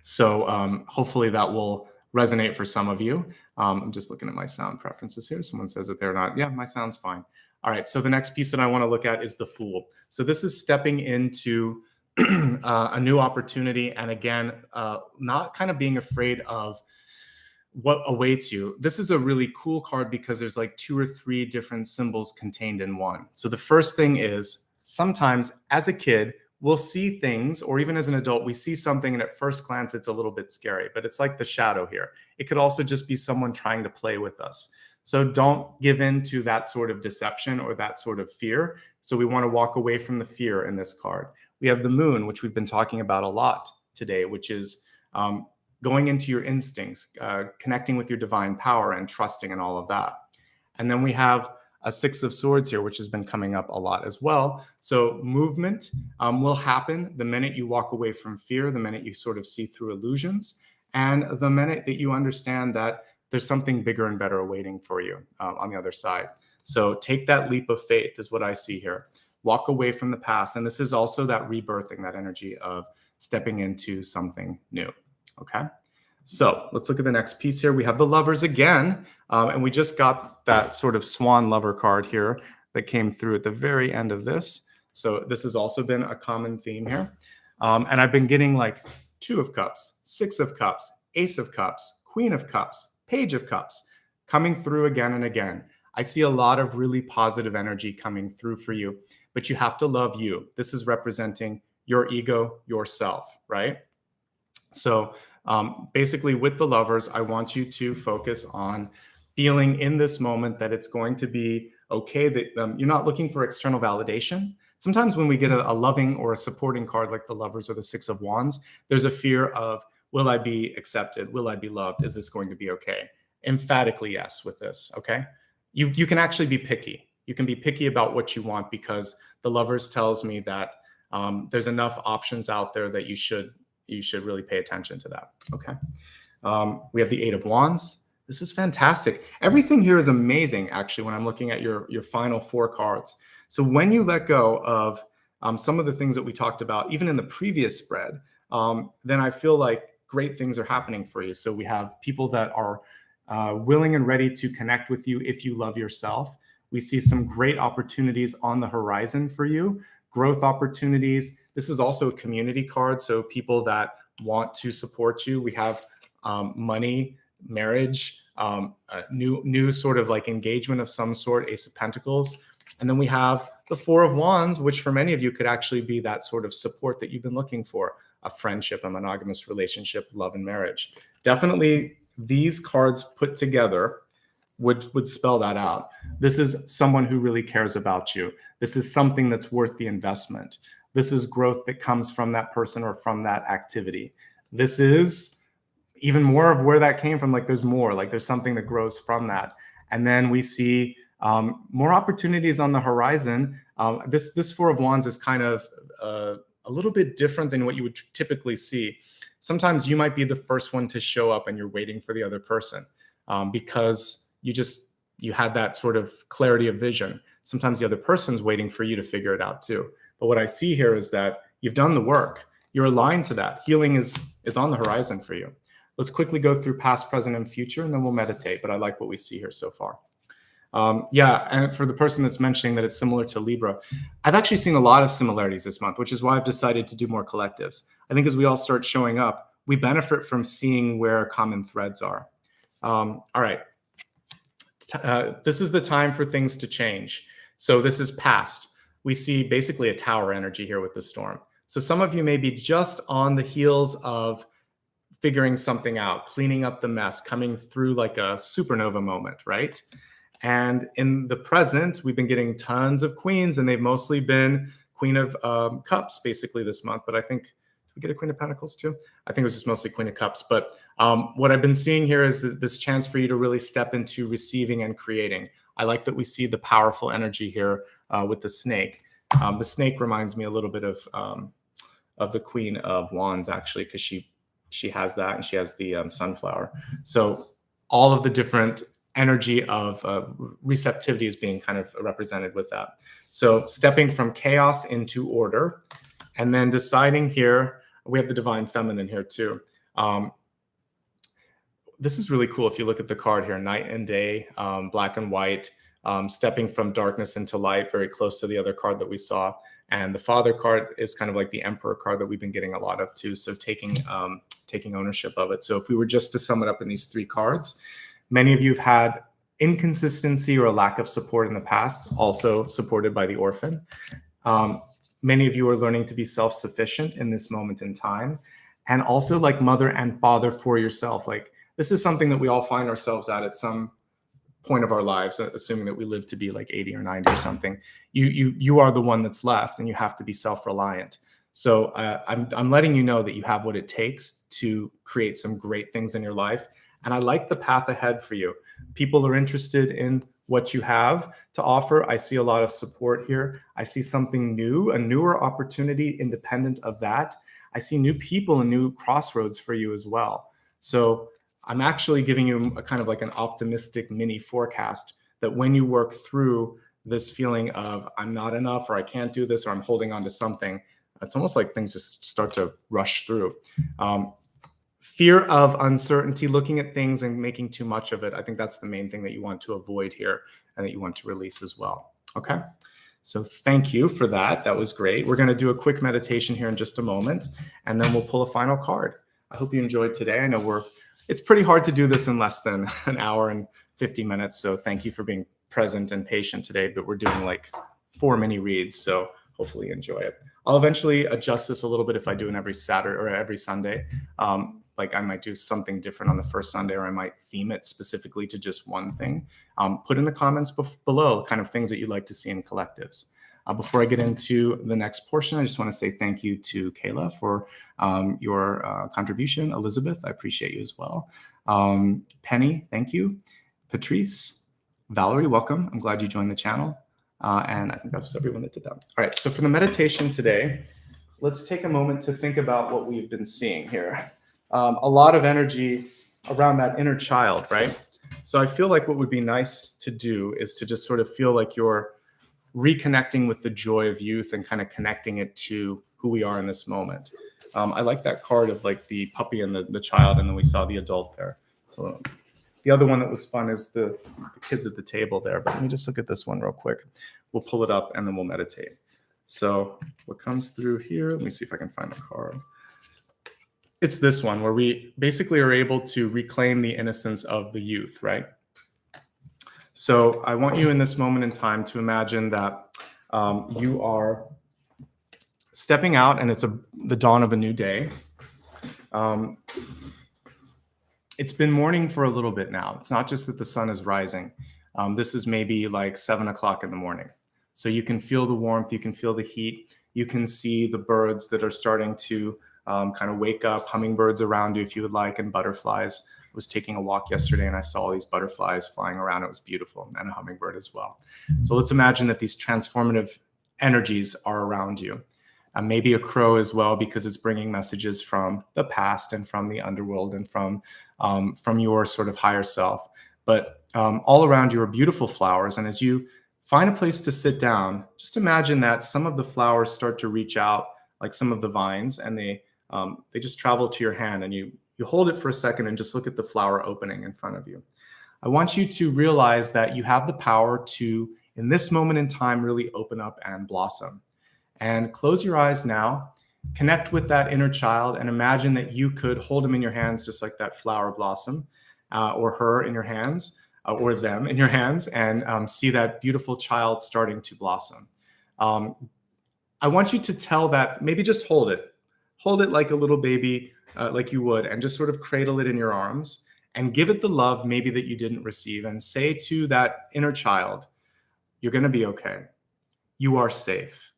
So hopefully that will resonate for some of you. I'm just looking at my sound preferences here. Someone says that they're not. Yeah, my sound's fine. All right, so the next piece that I want to look at is the Fool. So this is stepping into a new opportunity, and again, not kind of being afraid of what awaits you. This is a really cool card because there's like 2 or 3 different symbols contained in one. So the first thing is, sometimes as a kid, we'll see things, or even as an adult, we see something and at first glance, it's a little bit scary, but it's like the shadow here. It could also just be someone trying to play with us. So don't give in to that sort of deception or that sort of fear. So we want to walk away from the fear in this card. We have the Moon, which we've been talking about a lot today, which is going into your instincts, connecting with your divine power and trusting and all of that. And then we have a Six of Swords here, which has been coming up a lot as well. So movement will happen the minute you walk away from fear, the minute you sort of see through illusions, and the minute that you understand that there's something bigger and better awaiting for you on the other side. So take that leap of faith is what I see here. Walk away from the past. And this is also that rebirthing, that energy of stepping into something new. Okay, so let's look at the next piece here. We have the Lovers again, and we just got that sort of swan lover card here that came through at the very end of this. So this has also been a common theme here. And I've been getting like 2 of Cups, 6 of Cups, Ace of Cups, Queen of Cups, Page of Cups. coming through again and again. I see a lot of really positive energy coming through for you, but you have to love you. This is representing your ego, yourself, right? So basically with the lovers, I want you to focus on feeling in this moment that it's going to be okay, that you're not looking for external validation. Sometimes when we get a loving or a supporting card like the lovers or the Six of Wands, there's a fear of, will I be accepted? Will I be loved? Is this going to be okay? Emphatically yes with this, okay? You can actually be picky. You can be picky about what you want, because the lovers tells me that there's enough options out there that you should really pay attention to that, okay? We have the Eight of Wands. This is fantastic. Everything here is amazing, actually, when I'm looking at your final 4 cards. So when you let go of some of the things that we talked about, even in the previous spread, then I feel like great things are happening for you. So we have people that are willing and ready to connect with you if you love yourself. We see some great opportunities on the horizon for you, growth opportunities. This is also a community card, so people that want to support you. We have money, marriage, new sort of like engagement of some sort, Ace of Pentacles. And then we have the Four of Wands, which for many of you could actually be that sort of support that you've been looking for, a friendship, a monogamous relationship, love and marriage. Definitely these cards put together would spell that out. This is someone who really cares about you. This is something that's worth the investment. This is growth that comes from that person or from that activity. This is even more of where that came from. Like there's more, like there's something that grows from that. And then we see more opportunities on the horizon. This Four of Wands is kind of a little bit different than what you would typically see. Sometimes you might be the first one to show up and you're waiting for the other person because you had that sort of clarity of vision. Sometimes the other person's waiting for you to figure it out too. But what I see here is that you've done the work. You're aligned to that. Healing is on the horizon for you. Let's quickly go through past, present, and future, and then we'll meditate. But I like what we see here so far. Yeah, and for the person that's mentioning that it's similar to Libra, I've actually seen a lot of similarities this month, which is why I've decided to do more collectives. I think as we all start showing up, we benefit from seeing where common threads are. All right. This is the time for things to change. So this is past. We see basically a tower energy here with the storm. So some of you may be just on the heels of figuring something out, cleaning up the mess, coming through like a supernova moment, right? And in the present, we've been getting tons of queens, and they've mostly been Queen of Cups basically this month. But I think, did we get a Queen of Pentacles too? I think it was just mostly Queen of Cups. But what I've been seeing here is this chance for you to really step into receiving and creating. I like that we see the powerful energy here with the snake. The snake reminds me a little bit of the Queen of Wands, actually, because she has that, and she has the sunflower. So all of the different energy of receptivity is being kind of represented with that. So stepping from chaos into order, and then deciding here, we have the divine feminine here too. This is really cool. If you look at the card here, night and day, black and white, stepping from darkness into light, very close to the other card that we saw. And the Father card is kind of like the Emperor card that we've been getting a lot of too. So taking ownership of it. So if we were just to sum it up in these 3 cards, many of you have had inconsistency or a lack of support in the past, also supported by the orphan. Many of you are learning to be self-sufficient in this moment in time, and also like mother and father for yourself. Like this is something that we all find ourselves at some point of our lives, assuming that we live to be like 80 or 90 or something. You are the one that's left, and you have to be self-reliant. So I'm letting you know that you have what it takes to create some great things in your life. And I like the path ahead for you. People are interested in what you have to offer. I see a lot of support here. I see something new, a newer opportunity independent of that. I see new people and new crossroads for you as well. So I'm actually giving you a kind of like an optimistic mini forecast that when you work through this feeling of I'm not enough, or I can't do this, or I'm holding on to something, it's almost like things just start to rush through. Fear of uncertainty, looking at things and making too much of it. I think that's the main thing that you want to avoid here and that you want to release as well. Okay. So thank you for that. That was great. We're going to do a quick meditation here in just a moment, and then we'll pull a final card. I hope you enjoyed today. I know it's pretty hard to do this in less than an hour and 50 minutes. So thank you for being present and patient today, but we're doing like 4 mini reads. So hopefully you enjoy it. I'll eventually adjust this a little bit if I do it every Saturday or every Sunday. Like I might do something different on the first Sunday, or I might theme it specifically to just one thing. Put in the comments below kind of things that you'd like to see in collectives. Before I get into the next portion, I just want to say thank you to Kayla for your contribution. Elizabeth, I appreciate you as well. Penny, thank you. Patrice, Valerie, welcome. I'm glad you joined the channel. And I think that was everyone that did that. All right, so for the meditation today, let's take a moment to think about what we've been seeing here. A lot of energy around that inner child, right? So I feel like what would be nice to do is to just sort of feel like you're reconnecting with the joy of youth and kind of connecting it to who we are in this moment. I like that card of like the puppy and the child, and then we saw the adult there. So the other one that was fun is the kids at the table there. But let me just look at this one real quick. We'll pull it up and then we'll meditate. So what comes through here, let me see if I can find the card. It's this one where we basically are able to reclaim the innocence of the youth, right? So I want you in this moment in time to imagine that you are stepping out and it's the dawn of a new day. It's been morning for a little bit now. It's not just that the sun is rising. This is maybe like 7 o'clock in the morning. So you can feel the warmth, you can feel the heat, you can see the birds that are starting to kind of wake up, hummingbirds around you if you would like, and butterflies. I was taking a walk yesterday and I saw all these butterflies flying around. It was beautiful, and a hummingbird as well. So let's imagine that these transformative energies are around you. Maybe a crow as well, because it's bringing messages from the past and from the underworld and from your sort of higher self. But all around you are beautiful flowers. And as you find a place to sit down, just imagine that some of the flowers start to reach out, like some of the vines, and they just travel to your hand, and you hold it for a second and just look at the flower opening in front of you. I want you to realize that you have the power to, in this moment in time, really open up and blossom. And close your eyes now, connect with that inner child, and imagine that you could hold him in your hands just like that flower blossom, or her in your hands, or them in your hands, and see that beautiful child starting to blossom. I want you to tell that, maybe just hold it like a little baby, like you would, and just sort of cradle it in your arms and give it the love maybe that you didn't receive, and say to that inner child, you're going to be okay. You are safe.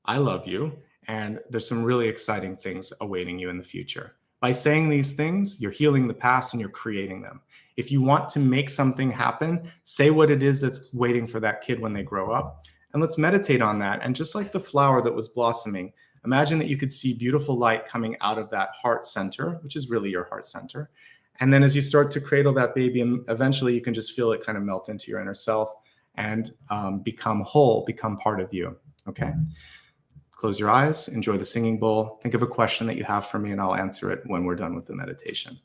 I love you. And there's some really exciting things awaiting you in the future. By saying these things, you're healing the past and you're creating them. If you want to make something happen, say what it is that's waiting for that kid when they grow up. And let's meditate on that. And just like the flower that was blossoming, imagine that you could see beautiful light coming out of that heart center, which is really your heart center. And then as you start to cradle that baby, eventually you can just feel it kind of melt into your inner self and become whole, become part of you. Okay? Close your eyes, enjoy the singing bowl. Think of a question that you have for me, and I'll answer it when we're done with the meditation.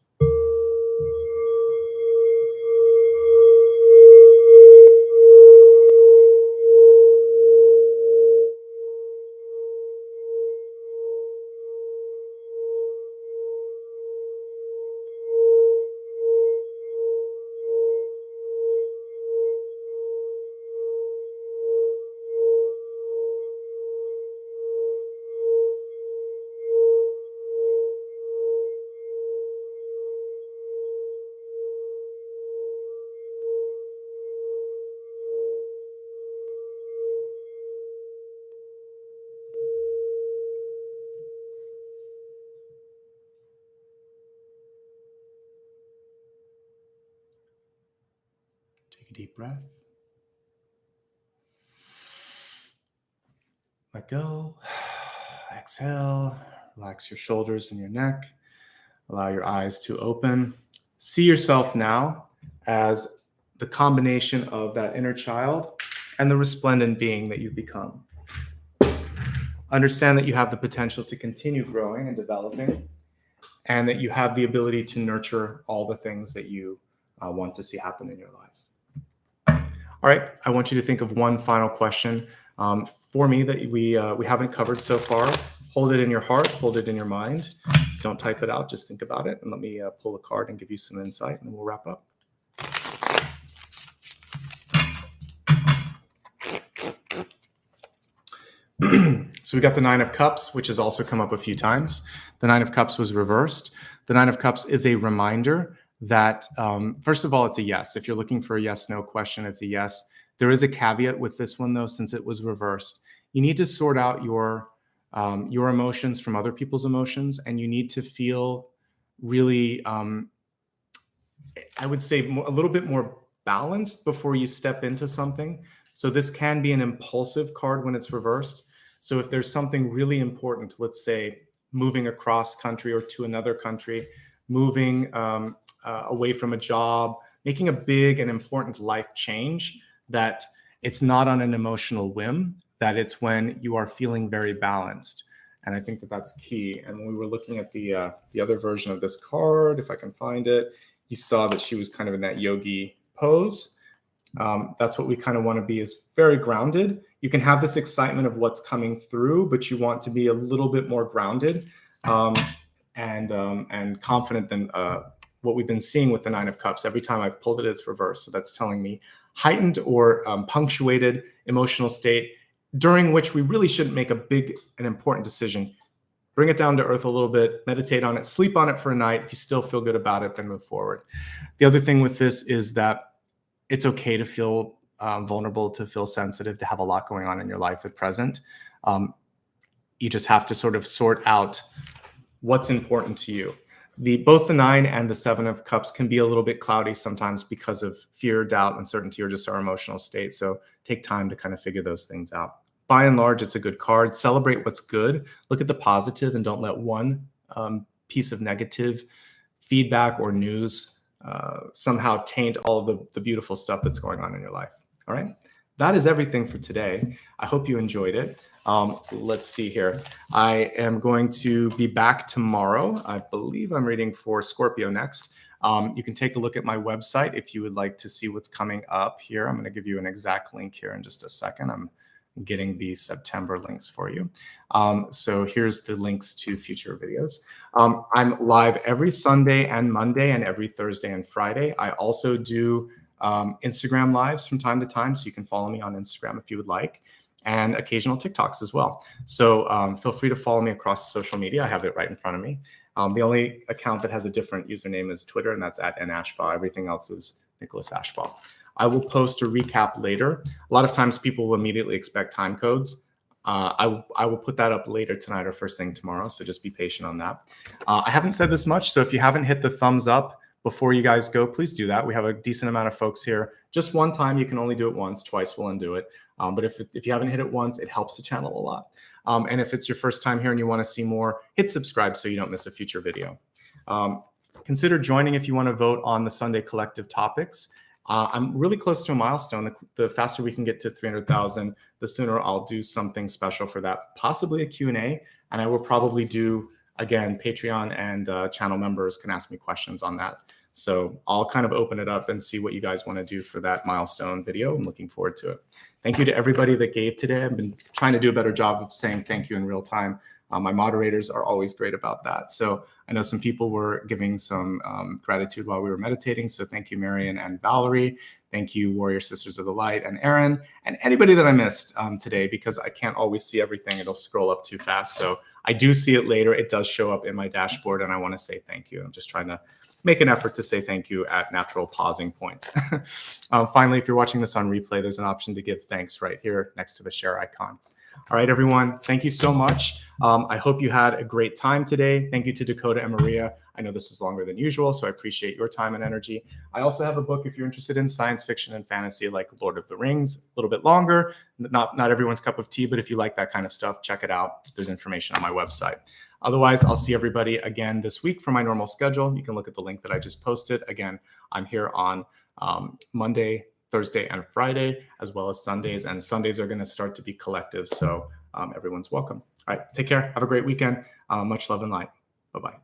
Take a deep breath. Let go. Exhale. Relax your shoulders and your neck. Allow your eyes to open. See yourself now as the combination of that inner child and the resplendent being that you've become. Understand that you have the potential to continue growing and developing, and that you have the ability to nurture all the things that you want to see happen in your life. All right, I want you to think of one final question for me that we haven't covered so far. Hold it in your heart, hold it in your mind. Don't type it out, just think about it. And let me pull a card and give you some insight, and then we'll wrap up. So we got the Nine of Cups, which has also come up a few times. The Nine of Cups was reversed. The Nine of Cups is a reminder that, first of all, it's a yes. If you're looking for a yes/no question, it's a yes. There is a caveat with this one, though, since it was reversed. You need to sort out your emotions from other people's emotions, and you need to feel really, I would say, a little bit more balanced before you step into something. So this can be an impulsive card when it's reversed. So if there's something really important, let's say moving across country or to another country, moving away from a job, making a big and important life change, that it's not on an emotional whim, that it's when you are feeling very balanced. And I think that that's key. And when we were looking at the other version of this card, if I can find it, you saw that she was kind of in that yogi pose. That's what we kind of want to be, is very grounded. You can have this excitement of what's coming through, but you want to be a little bit more grounded and confident than what we've been seeing with the Nine of Cups. Every time I've pulled it, it's reversed. So that's telling me heightened or punctuated emotional state during which we really shouldn't make a big and important decision. Bring it down to earth a little bit, meditate on it, sleep on it for a night. If you still feel good about it, then move forward. The other thing with this is that it's okay to feel vulnerable, to feel sensitive, to have a lot going on in your life at present. You just have to sort of sort out what's important to you. Both the Nine and the Seven of Cups can be a little bit cloudy sometimes because of fear, doubt, uncertainty, or just our emotional state. So take time to kind of figure those things out. By and large, it's a good card. Celebrate what's good. Look at the positive and don't let one piece of negative feedback or news somehow taint all of the beautiful stuff that's going on in your life. All right. That is everything for today. I hope you enjoyed it. Let's see here. I am going to be back tomorrow. I believe I'm reading for Scorpio next. You can take a look at my website if you would like to see what's coming up here. I'm going to give you an exact link here in just a second. I'm getting the September links for you. So here's the links to future videos. I'm live every Sunday and Monday and every Thursday and Friday. I also do Instagram lives from time to time, so you can follow me on Instagram if you would like, and occasional TikToks as well. So feel free to follow me across social media. I have it right in front of me. The only account that has a different username is Twitter, and that's @nashbaugh. Everything else is Nicholas Ashbaugh. I will post a recap later. A lot of times people will immediately expect time codes. I will put that up later tonight or first thing tomorrow, so just be patient on that. I haven't said this much, so if you haven't hit the thumbs up before you guys go, please do that. We have a decent amount of folks here. Just one time, you can only do it once, twice we'll undo it. But if you haven't hit it once, it helps the channel a lot. And if it's your first time here and you want to see more, hit subscribe so you don't miss a future video. Consider joining if you want to vote on the Sunday Collective topics. I'm really close to a milestone. The faster we can get to 300,000, the sooner I'll do something special for that, possibly a Q&A. And I will probably do, again, Patreon and channel members can ask me questions on that. So I'll kind of open it up and see what you guys want to do for that milestone video. I'm looking forward to it. Thank you to everybody that gave today. I've been trying to do a better job of saying thank you in real time. My moderators are always great about that. So I know some people were giving some gratitude while we were meditating. So thank you, Marion and Valerie. Thank you, Warrior Sisters of the Light and Aaron, and anybody that I missed today, because I can't always see everything. It'll scroll up too fast. So I do see it later. It does show up in my dashboard, and I want to say thank you. I'm just trying to make an effort to say thank you at natural pausing points. Finally, if you're watching this on replay, there's an option to give thanks right here next to the share icon. All right, everyone, thank you so much. I hope you had a great time today. Thank you to Dakota and Maria. I know this is longer than usual, so I appreciate your time and energy. I also have a book if you're interested in science fiction and fantasy like Lord of the Rings, a little bit longer, not everyone's cup of tea, but if you like that kind of stuff, check it out. There's information on my website. Otherwise, I'll see everybody again this week for my normal schedule. You can look at the link that I just posted. Again, I'm here on Monday, Thursday, and Friday, as well as Sundays. And Sundays are going to start to be collective. So everyone's welcome. All right. Take care. Have a great weekend. Much love and light. Bye-bye.